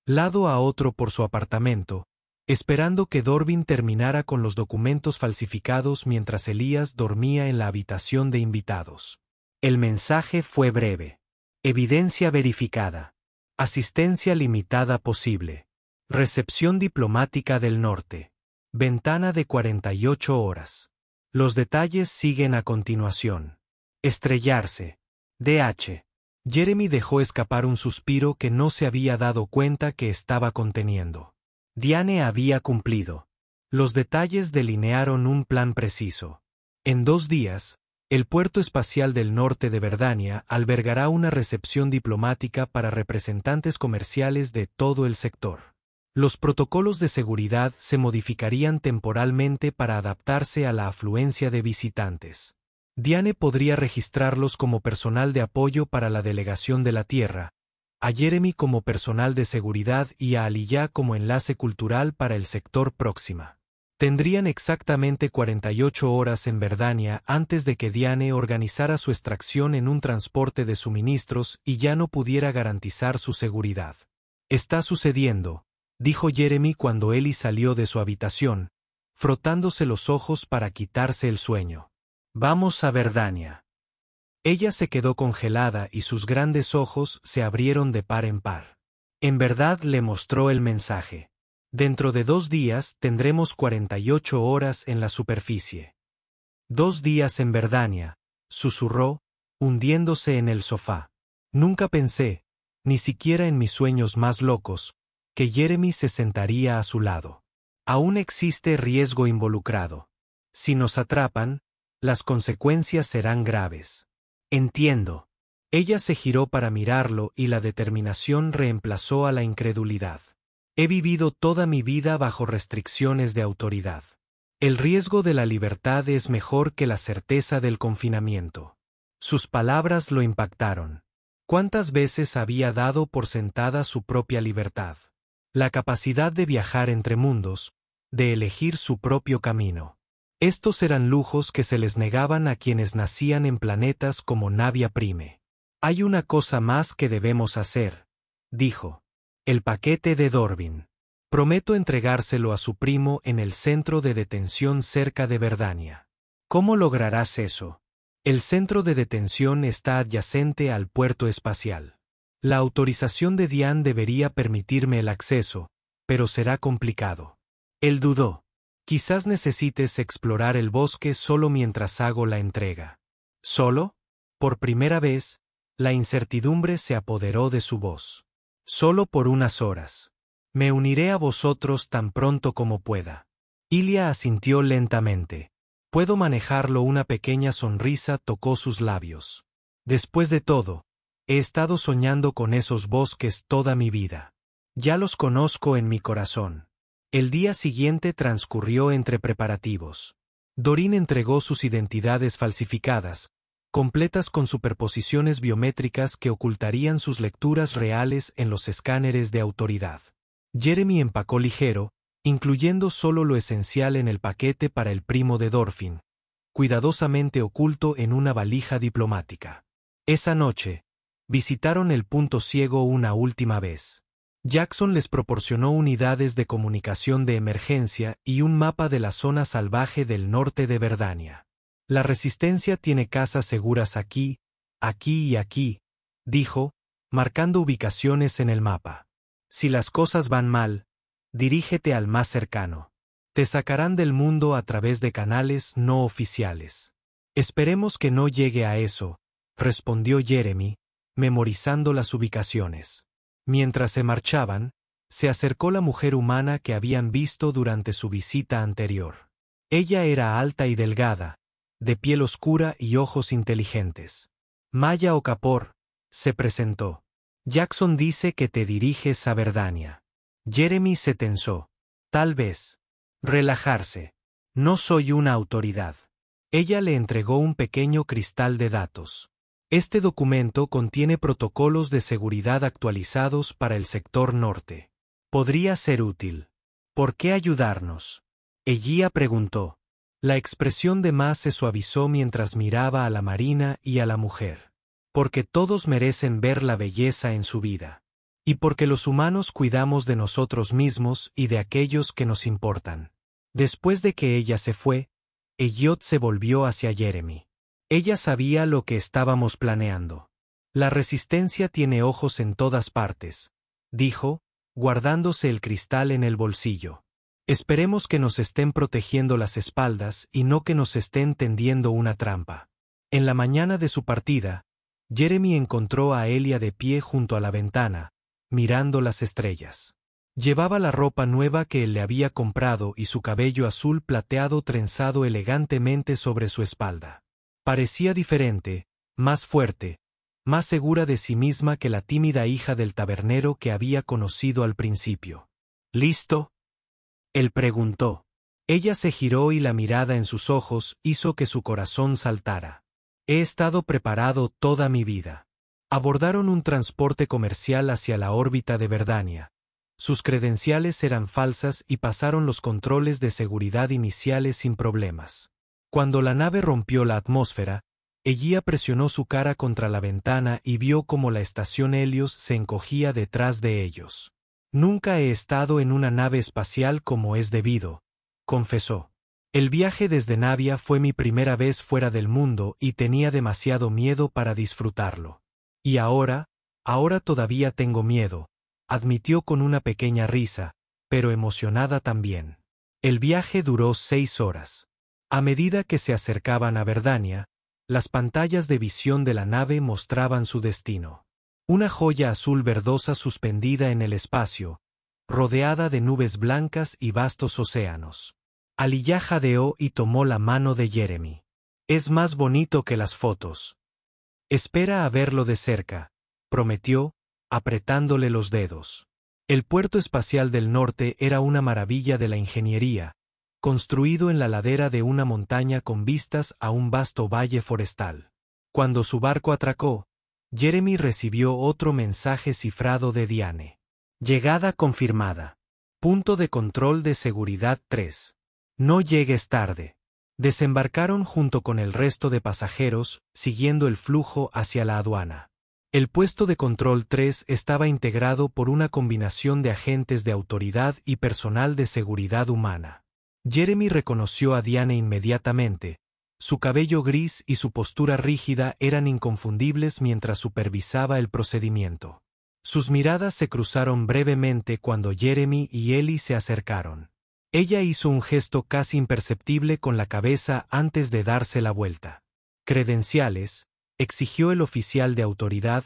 lado a otro por su apartamento, esperando que Dorbin terminara con los documentos falsificados mientras Elías dormía en la habitación de invitados. El mensaje fue breve. Evidencia verificada. Asistencia limitada posible. Recepción diplomática del norte. Ventana de 48 horas. Los detalles siguen a continuación. Estrellarse. DH. Jeremy dejó escapar un suspiro que no se había dado cuenta que estaba conteniendo. Diane había cumplido. Los detalles delinearon un plan preciso. En 2 días, el Puerto Espacial del Norte de Verdania albergará una recepción diplomática para representantes comerciales de todo el sector. Los protocolos de seguridad se modificarían temporalmente para adaptarse a la afluencia de visitantes. Diane podría registrarlos como personal de apoyo para la delegación de la Tierra, a Jeremy como personal de seguridad y a Aliyah como enlace cultural para el sector próxima. Tendrían exactamente 48 horas en Verdania antes de que Diane organizara su extracción en un transporte de suministros y ya no pudiera garantizar su seguridad. Está sucediendo, dijo Jeremy cuando Ellie salió de su habitación, frotándose los ojos para quitarse el sueño. Vamos a Verdania. Ella se quedó congelada y sus grandes ojos se abrieron de par en par. En verdad le mostró el mensaje. Dentro de 2 días tendremos 48 horas en la superficie. 2 días en Verdania, susurró, hundiéndose en el sofá. Nunca pensé, ni siquiera en mis sueños más locos, que Jeremy se sentaría a su lado. Aún existe riesgo involucrado. Si nos atrapan, las consecuencias serán graves. Entiendo. Ella se giró para mirarlo y la determinación reemplazó a la incredulidad. He vivido toda mi vida bajo restricciones de autoridad. El riesgo de la libertad es mejor que la certeza del confinamiento. Sus palabras lo impactaron. ¿Cuántas veces había dado por sentada su propia libertad? La capacidad de viajar entre mundos, de elegir su propio camino. Estos eran lujos que se les negaban a quienes nacían en planetas como Navia Prime. Hay una cosa más que debemos hacer, dijo. El paquete de Dorbin. Prometo entregárselo a su primo en el centro de detención cerca de Verdania. ¿Cómo lograrás eso? El centro de detención está adyacente al puerto espacial. La autorización de Diane debería permitirme el acceso, pero será complicado. Él dudó. Quizás necesites explorar el bosque solo mientras hago la entrega. ¿Solo? Por primera vez, la incertidumbre se apoderó de su voz. Solo por unas horas. Me uniré a vosotros tan pronto como pueda. Ilya asintió lentamente. Puedo manejarlo. Una pequeña sonrisa tocó sus labios. Después de todo, he estado soñando con esos bosques toda mi vida. Ya los conozco en mi corazón. El día siguiente transcurrió entre preparativos. Doreen entregó sus identidades falsificadas, completas con superposiciones biométricas que ocultarían sus lecturas reales en los escáneres de autoridad. Jeremy empacó ligero, incluyendo solo lo esencial en el paquete para el primo de Dorfin, cuidadosamente oculto en una valija diplomática. Esa noche, visitaron el punto ciego una última vez. Jackson les proporcionó unidades de comunicación de emergencia y un mapa de la zona salvaje del norte de Verdania. La resistencia tiene casas seguras aquí, aquí y aquí, dijo, marcando ubicaciones en el mapa. Si las cosas van mal, dirígete al más cercano. Te sacarán del mundo a través de canales no oficiales. Esperemos que no llegue a eso, respondió Jeremy, memorizando las ubicaciones. Mientras se marchaban, se acercó la mujer humana que habían visto durante su visita anterior. Ella era alta y delgada, de piel oscura y ojos inteligentes. Maya Okafor, se presentó. Jackson dice que te diriges a Verdania. Jeremy se tensó. Tal vez. Relajarse. No soy una autoridad. Ella le entregó un pequeño cristal de datos. Este documento contiene protocolos de seguridad actualizados para el sector norte. Podría ser útil. ¿Por qué ayudarnos? Ella preguntó. La expresión de Ma se suavizó mientras miraba a la marina y a la mujer. Porque todos merecen ver la belleza en su vida. Y porque los humanos cuidamos de nosotros mismos y de aquellos que nos importan. Después de que ella se fue, Elliot se volvió hacia Jeremy. Ella sabía lo que estábamos planeando. La resistencia tiene ojos en todas partes, dijo, guardándose el cristal en el bolsillo. Esperemos que nos estén protegiendo las espaldas y no que nos estén tendiendo una trampa. En la mañana de su partida, Jeremy encontró a Elia de pie junto a la ventana, mirando las estrellas. Llevaba la ropa nueva que él le había comprado y su cabello azul plateado trenzado elegantemente sobre su espalda. Parecía diferente, más fuerte, más segura de sí misma que la tímida hija del tabernero que había conocido al principio. ¿Listo? Él preguntó. Ella se giró y la mirada en sus ojos hizo que su corazón saltara. He estado preparado toda mi vida. Abordaron un transporte comercial hacia la órbita de Verdania. Sus credenciales eran falsas y pasaron los controles de seguridad iniciales sin problemas. Cuando la nave rompió la atmósfera, Ella presionó su cara contra la ventana y vio cómo la estación Helios se encogía detrás de ellos. Nunca he estado en una nave espacial como es debido, confesó. El viaje desde Navia fue mi primera vez fuera del mundo y tenía demasiado miedo para disfrutarlo. Y ahora todavía tengo miedo, admitió con una pequeña risa, pero emocionada también. El viaje duró 6 horas. A medida que se acercaban a Verdania, las pantallas de visión de la nave mostraban su destino. Una joya azul verdosa suspendida en el espacio, rodeada de nubes blancas y vastos océanos. Aliyah jadeó y tomó la mano de Jeremy. Es más bonito que las fotos. Espera a verlo de cerca, prometió, apretándole los dedos. El puerto espacial del norte era una maravilla de la ingeniería, construido en la ladera de una montaña con vistas a un vasto valle forestal. Cuando su barco atracó, Jeremy recibió otro mensaje cifrado de Diane. Llegada confirmada. Punto de control de seguridad 3. No llegues tarde. Desembarcaron junto con el resto de pasajeros, siguiendo el flujo hacia la aduana. El puesto de control 3 estaba integrado por una combinación de agentes de autoridad y personal de seguridad humana. Jeremy reconoció a Diane inmediatamente. Su cabello gris y su postura rígida eran inconfundibles mientras supervisaba el procedimiento. Sus miradas se cruzaron brevemente cuando Jeremy y Ellie se acercaron. Ella hizo un gesto casi imperceptible con la cabeza antes de darse la vuelta. Credenciales, exigió el oficial de autoridad,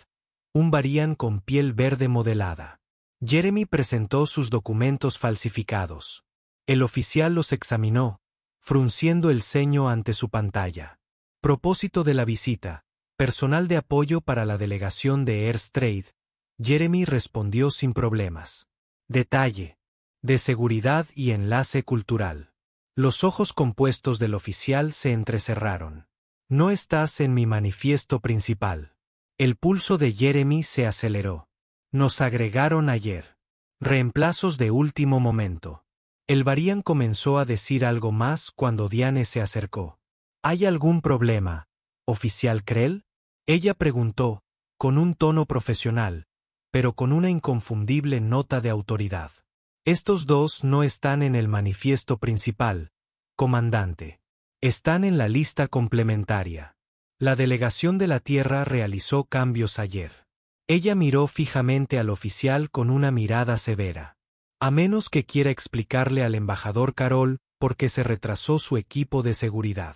un Varian con piel verde modelada. Jeremy presentó sus documentos falsificados. El oficial los examinó, frunciendo el ceño ante su pantalla. Propósito de la visita, personal de apoyo para la delegación de Airstrade. Jeremy respondió sin problemas. Detalle. De seguridad y enlace cultural. Los ojos compuestos del oficial se entrecerraron. No estás en mi manifiesto principal. El pulso de Jeremy se aceleró. Nos agregaron ayer. Reemplazos de último momento. El Varian comenzó a decir algo más cuando Diane se acercó. ¿Hay algún problema, oficial Krell? Ella preguntó, con un tono profesional, pero con una inconfundible nota de autoridad. Estos dos no están en el manifiesto principal, comandante. Están en la lista complementaria. La delegación de la Tierra realizó cambios ayer. Ella miró fijamente al oficial con una mirada severa. A menos que quiera explicarle al embajador Carol por qué se retrasó su equipo de seguridad.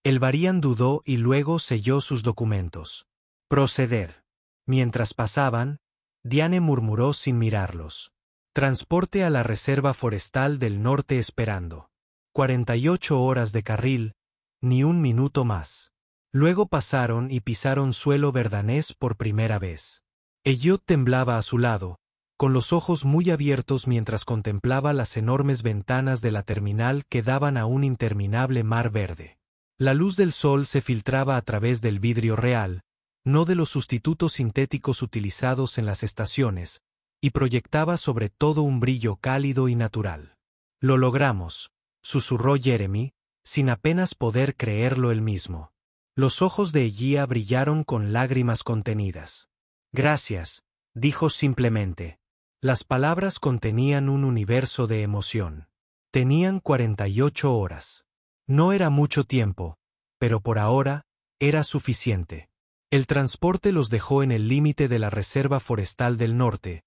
El Varian dudó y luego selló sus documentos. Proceder. Mientras pasaban, Diane murmuró sin mirarlos. Transporte a la Reserva Forestal del Norte esperando. 48 horas de carril, ni un minuto más. Luego pasaron y pisaron suelo verdanés por primera vez. Elliot temblaba a su lado, con los ojos muy abiertos mientras contemplaba las enormes ventanas de la terminal que daban a un interminable mar verde. La luz del sol se filtraba a través del vidrio real, no de los sustitutos sintéticos utilizados en las estaciones, y proyectaba sobre todo un brillo cálido y natural. «Lo logramos», susurró Jeremy, sin apenas poder creerlo él mismo. Los ojos de Ella brillaron con lágrimas contenidas. «Gracias», dijo simplemente. Las palabras contenían un universo de emoción. Tenían 48 horas. No era mucho tiempo, pero por ahora, era suficiente. El transporte los dejó en el límite de la Reserva Forestal del Norte,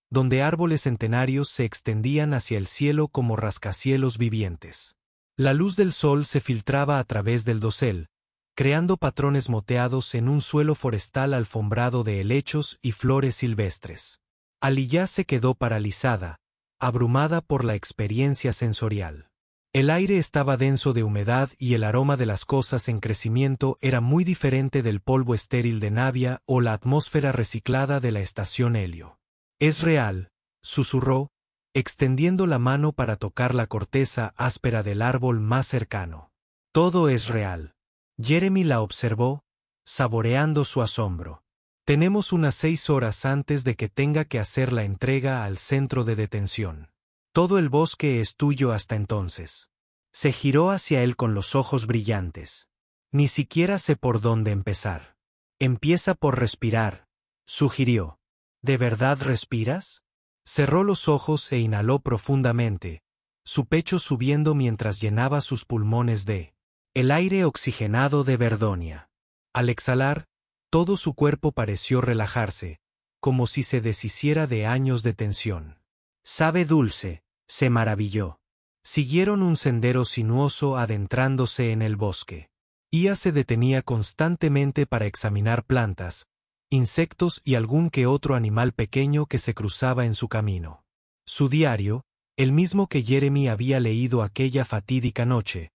donde árboles centenarios se extendían hacia el cielo como rascacielos vivientes. La luz del sol se filtraba a través del dosel, creando patrones moteados en un suelo forestal alfombrado de helechos y flores silvestres. Aliyah se quedó paralizada, abrumada por la experiencia sensorial. El aire estaba denso de humedad y el aroma de las cosas en crecimiento era muy diferente del polvo estéril de Navia o la atmósfera reciclada de la estación Helio. «Es real», susurró, extendiendo la mano para tocar la corteza áspera del árbol más cercano. «Todo es real». Jeremy la observó, saboreando su asombro. «Tenemos unas 6 horas antes de que tenga que hacer la entrega al centro de detención. Todo el bosque es tuyo hasta entonces». Se giró hacia él con los ojos brillantes. «Ni siquiera sé por dónde empezar». «Empieza por respirar», sugirió. «¿De verdad respiras?» Cerró los ojos e inhaló profundamente, su pecho subiendo mientras llenaba sus pulmones de el aire oxigenado de Verdonia. Al exhalar, todo su cuerpo pareció relajarse, como si se deshiciera de años de tensión. «Sabe dulce», se maravilló. Siguieron un sendero sinuoso adentrándose en el bosque. Ia se detenía constantemente para examinar plantas, insectos y algún que otro animal pequeño que se cruzaba en su camino. Su diario, el mismo que Jeremy había leído aquella fatídica noche,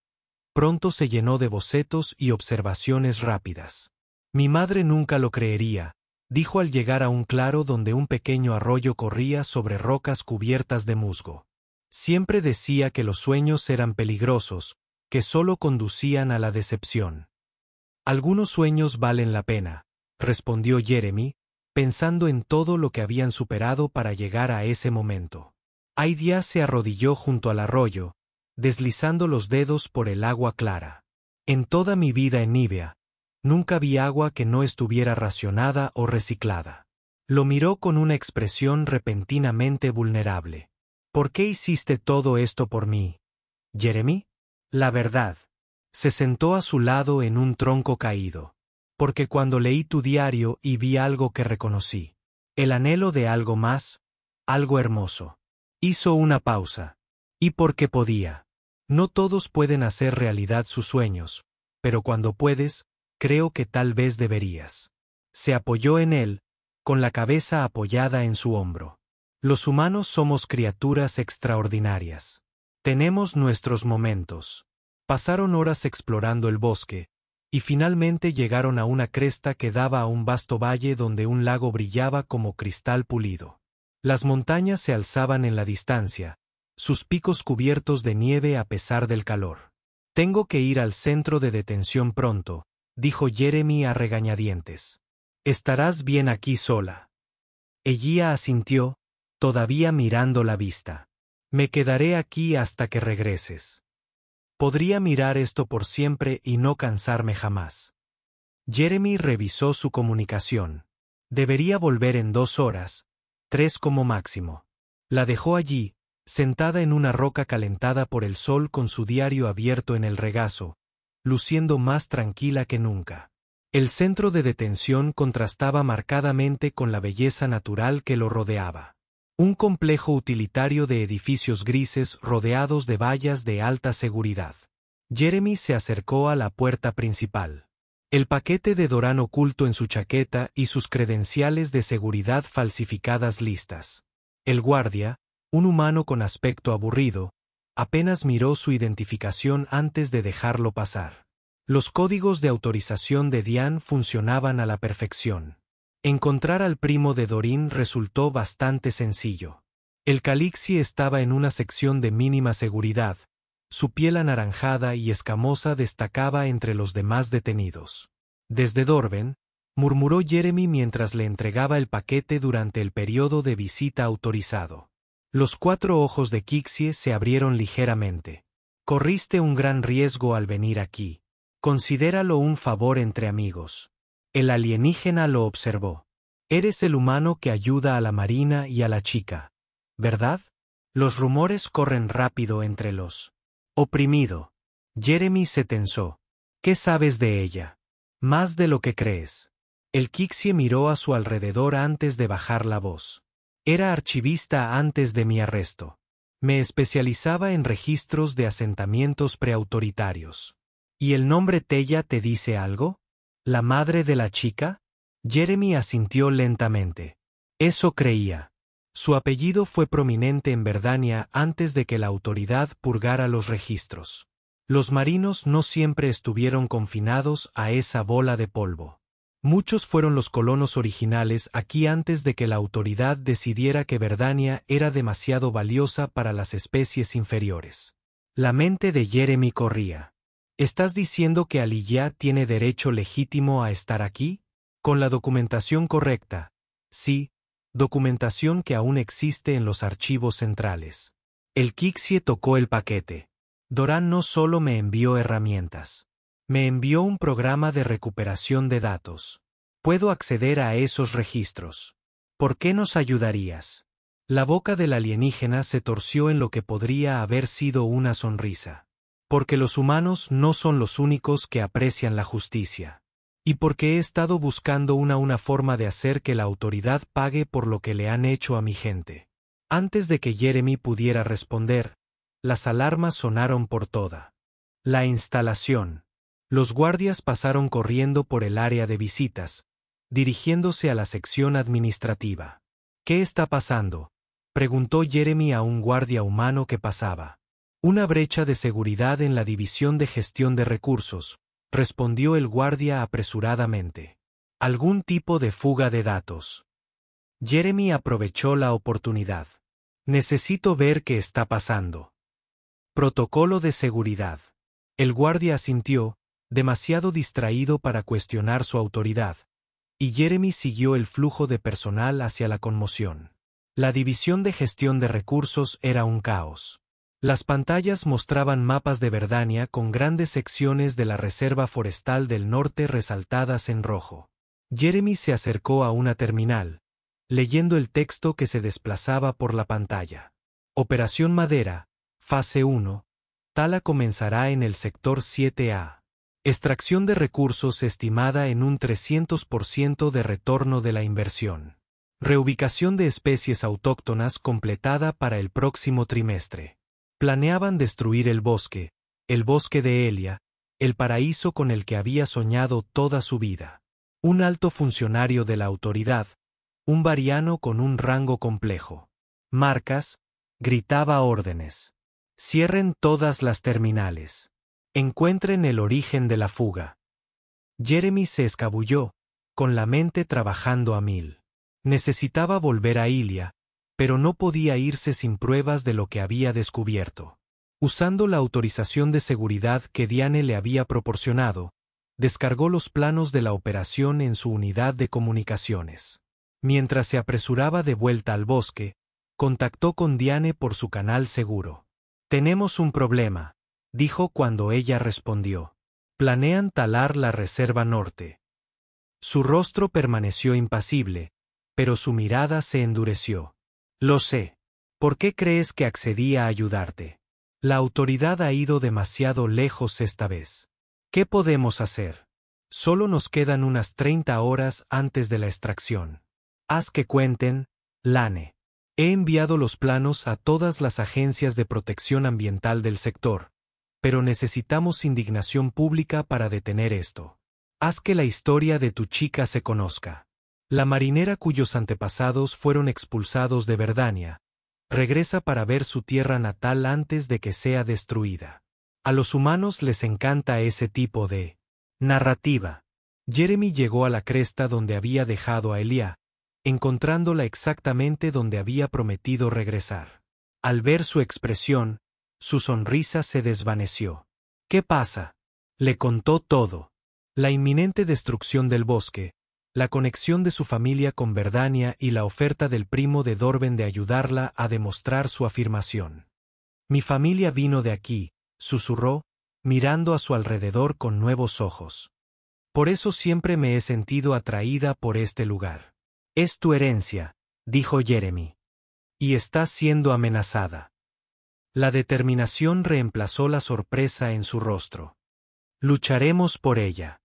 pronto se llenó de bocetos y observaciones rápidas. «Mi madre nunca lo creería», dijo al llegar a un claro donde un pequeño arroyo corría sobre rocas cubiertas de musgo. «Siempre decía que los sueños eran peligrosos, que solo conducían a la decepción». «Algunos sueños valen la pena», respondió Jeremy, pensando en todo lo que habían superado para llegar a ese momento. Aidia se arrodilló junto al arroyo, deslizando los dedos por el agua clara. «En toda mi vida en Nivea, nunca vi agua que no estuviera racionada o reciclada». Lo miró con una expresión repentinamente vulnerable. «¿Por qué hiciste todo esto por mí, Jeremy?» «La verdad». Se sentó a su lado en un tronco caído. «Porque cuando leí tu diario y vi algo que reconocí. El anhelo de algo más, algo hermoso». Hizo una pausa. «Y porque podía. No todos pueden hacer realidad sus sueños, pero cuando puedes, creo que tal vez deberías». Se apoyó en él, con la cabeza apoyada en su hombro. «Los humanos somos criaturas extraordinarias. Tenemos nuestros momentos». Pasaron horas explorando el bosque, y finalmente llegaron a una cresta que daba a un vasto valle donde un lago brillaba como cristal pulido. Las montañas se alzaban en la distancia, sus picos cubiertos de nieve a pesar del calor. «Tengo que ir al centro de detención pronto», dijo Jeremy a regañadientes. «¿Estarás bien aquí sola?» Ella asintió, todavía mirando la vista. «Me quedaré aquí hasta que regreses. Podría mirar esto por siempre y no cansarme jamás». Jeremy revisó su comunicación. «Debería volver en 2 horas», 3 como máximo. La dejó allí, sentada en una roca calentada por el sol con su diario abierto en el regazo, luciendo más tranquila que nunca. El centro de detención contrastaba marcadamente con la belleza natural que lo rodeaba. Un complejo utilitario de edificios grises rodeados de vallas de alta seguridad. Jeremy se acercó a la puerta principal. El paquete de Doran oculto en su chaqueta y sus credenciales de seguridad falsificadas listas. El guardia, un humano con aspecto aburrido, apenas miró su identificación antes de dejarlo pasar. Los códigos de autorización de Diane funcionaban a la perfección. Encontrar al primo de Doreen resultó bastante sencillo. El Calixi estaba en una sección de mínima seguridad. Su piel anaranjada y escamosa destacaba entre los demás detenidos. Desde Dorven, murmuró Jeremy mientras le entregaba el paquete durante el periodo de visita autorizado. Los 4 ojos de Kixie se abrieron ligeramente. Corriste un gran riesgo al venir aquí. Considéralo un favor entre amigos. El alienígena lo observó. Eres el humano que ayuda a la marina y a la chica, ¿verdad? Los rumores corren rápido entre los. Oprimido. Jeremy se tensó. ¿Qué sabes de ella? Más de lo que crees. El Kixie miró a su alrededor antes de bajar la voz. Era archivista antes de mi arresto. Me especializaba en registros de asentamientos preautoritarios. ¿Y el nombre Tella te dice algo? ¿La madre de la chica? Jeremy asintió lentamente. Eso creía. Su apellido fue prominente en Verdania antes de que la autoridad purgara los registros. Los marinos no siempre estuvieron confinados a esa bola de polvo. Muchos fueron los colonos originales aquí antes de que la autoridad decidiera que Verdania era demasiado valiosa para las especies inferiores. La mente de Jeremy corría. ¿Estás diciendo que Aliyah tiene derecho legítimo a estar aquí? Con la documentación correcta. Sí, documentación que aún existe en los archivos centrales. El Kixie tocó el paquete. Doran no solo me envió herramientas. Me envió un programa de recuperación de datos. Puedo acceder a esos registros. ¿Por qué nos ayudarías? La boca del alienígena se torció en lo que podría haber sido una sonrisa. Porque los humanos no son los únicos que aprecian la justicia. Y porque he estado buscando una forma de hacer que la autoridad pague por lo que le han hecho a mi gente. Antes de que Jeremy pudiera responder, las alarmas sonaron por toda la instalación. Los guardias pasaron corriendo por el área de visitas, dirigiéndose a la sección administrativa. ¿Qué está pasando?, preguntó Jeremy a un guardia humano que pasaba. Una brecha de seguridad en la división de gestión de recursos, respondió el guardia apresuradamente. Algún tipo de fuga de datos. Jeremy aprovechó la oportunidad. Necesito ver qué está pasando. Protocolo de seguridad. El guardia asintió, demasiado distraído para cuestionar su autoridad, y Jeremy siguió el flujo de personal hacia la conmoción. La división de gestión de recursos era un caos. Las pantallas mostraban mapas de Verdania con grandes secciones de la Reserva Forestal del Norte resaltadas en rojo. Jeremy se acercó a una terminal, leyendo el texto que se desplazaba por la pantalla. Operación Madera, fase 1, Tala comenzará en el sector 7A. Extracción de recursos estimada en un 300% de retorno de la inversión. Reubicación de especies autóctonas completada para el próximo trimestre. Planeaban destruir el bosque de Elia, el paraíso con el que había soñado toda su vida. Un alto funcionario de la autoridad, un variano con un rango complejo. Marcas, gritaba órdenes. Cierren todas las terminales. Encuentren el origen de la fuga. Jeremy se escabulló, con la mente trabajando a 1000. Necesitaba volver a Ilia, pero no podía irse sin pruebas de lo que había descubierto. Usando la autorización de seguridad que Diane le había proporcionado, descargó los planos de la operación en su unidad de comunicaciones. Mientras se apresuraba de vuelta al bosque, contactó con Diane por su canal seguro. «Tenemos un problema», dijo cuando ella respondió. «Planean talar la Reserva Norte». Su rostro permaneció impasible, pero su mirada se endureció. Lo sé. ¿Por qué crees que accedí a ayudarte? La autoridad ha ido demasiado lejos esta vez. ¿Qué podemos hacer? Solo nos quedan unas 30 horas antes de la extracción. Haz que cuenten, Lane. He enviado los planos a todas las agencias de protección ambiental del sector, pero necesitamos indignación pública para detener esto. Haz que la historia de tu chica se conozca. La marinera cuyos antepasados fueron expulsados de Verdania regresa para ver su tierra natal antes de que sea destruida. A los humanos les encanta ese tipo de narrativa. Jeremy llegó a la cresta donde había dejado a Elia, encontrándola exactamente donde había prometido regresar. Al ver su expresión, su sonrisa se desvaneció. ¿Qué pasa? Le contó todo. La inminente destrucción del bosque, la conexión de su familia con Verdania y la oferta del primo de Dorben de ayudarla a demostrar su afirmación. Mi familia vino de aquí, susurró, mirando a su alrededor con nuevos ojos. Por eso siempre me he sentido atraída por este lugar. Es tu herencia, dijo Jeremy. Y estás siendo amenazada. La determinación reemplazó la sorpresa en su rostro. Lucharemos por ella.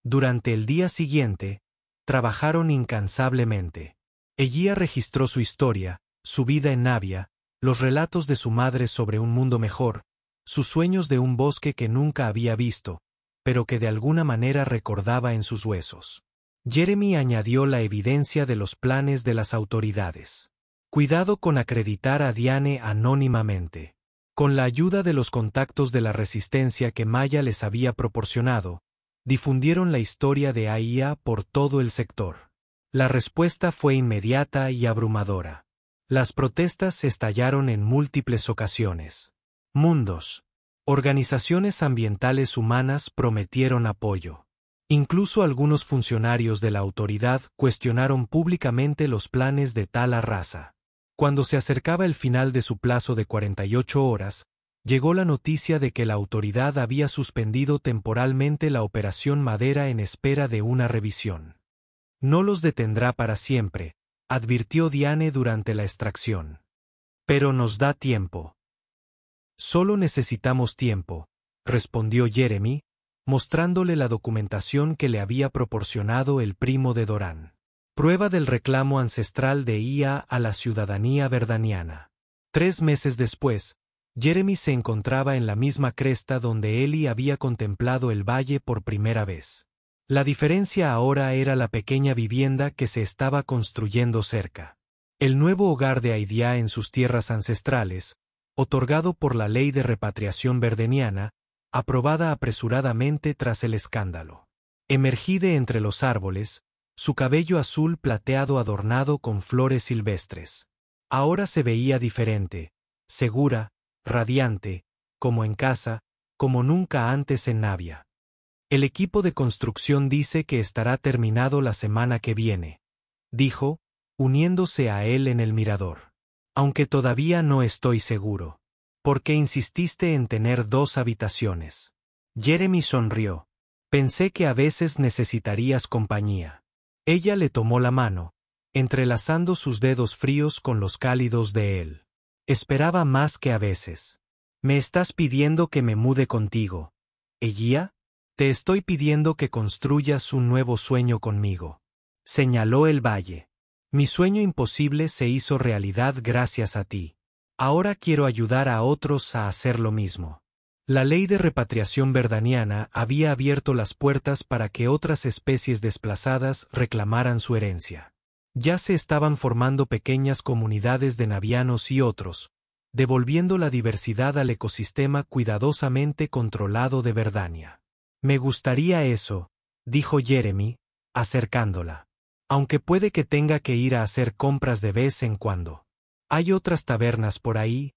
Durante el día siguiente, trabajaron incansablemente. Elia registró su historia, su vida en Navia, los relatos de su madre sobre un mundo mejor, sus sueños de un bosque que nunca había visto, pero que de alguna manera recordaba en sus huesos. Jeremy añadió la evidencia de los planes de las autoridades. Cuidado con acreditar a Diane anónimamente. Con la ayuda de los contactos de la resistencia que Maya les había proporcionado, difundieron la historia de AIA por todo el sector. La respuesta fue inmediata y abrumadora. Las protestas estallaron en múltiples ocasiones. Mundos. Organizaciones ambientales humanas prometieron apoyo. Incluso algunos funcionarios de la autoridad cuestionaron públicamente los planes de tal raza. Cuando se acercaba el final de su plazo de 48 horas, llegó la noticia de que la autoridad había suspendido temporalmente la Operación Madera en espera de una revisión. No los detendrá para siempre, advirtió Diane durante la extracción. Pero nos da tiempo. Solo necesitamos tiempo, respondió Jeremy, mostrándole la documentación que le había proporcionado el primo de Doran. Prueba del reclamo ancestral de IA a la ciudadanía verdaniana. 3 meses después, Jeremy se encontraba en la misma cresta donde Ellie había contemplado el valle por primera vez. La diferencia ahora era la pequeña vivienda que se estaba construyendo cerca. El nuevo hogar de Aidia en sus tierras ancestrales, otorgado por la ley de repatriación verdeniana, aprobada apresuradamente tras el escándalo. Emergí de entre los árboles, su cabello azul plateado adornado con flores silvestres. Ahora se veía diferente, segura, radiante, como en casa, como nunca antes en Navia. El equipo de construcción dice que estará terminado la semana que viene, dijo, uniéndose a él en el mirador. Aunque todavía no estoy seguro. ¿Por qué insististe en tener 2 habitaciones? Jeremy sonrió. Pensé que a veces necesitarías compañía. Ella le tomó la mano, entrelazando sus dedos fríos con los cálidos de él. Esperaba más que a veces. ¿Me estás pidiendo que me mude contigo, Elia? Te estoy pidiendo que construyas un nuevo sueño conmigo. Señaló el valle. Mi sueño imposible se hizo realidad gracias a ti. Ahora quiero ayudar a otros a hacer lo mismo. La ley de repatriación verdaniana había abierto las puertas para que otras especies desplazadas reclamaran su herencia. Ya se estaban formando pequeñas comunidades de navianos y otros, devolviendo la diversidad al ecosistema cuidadosamente controlado de Verdania. Me gustaría eso, dijo Jeremy, acercándola. Aunque puede que tenga que ir a hacer compras de vez en cuando. Hay otras tabernas por ahí,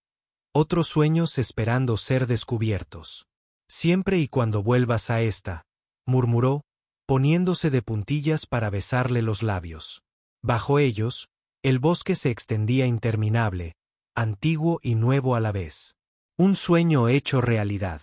otros sueños esperando ser descubiertos. Siempre y cuando vuelvas a esta, murmuró, poniéndose de puntillas para besarle los labios. Bajo ellos, el bosque se extendía interminable, antiguo y nuevo a la vez. Un sueño hecho realidad.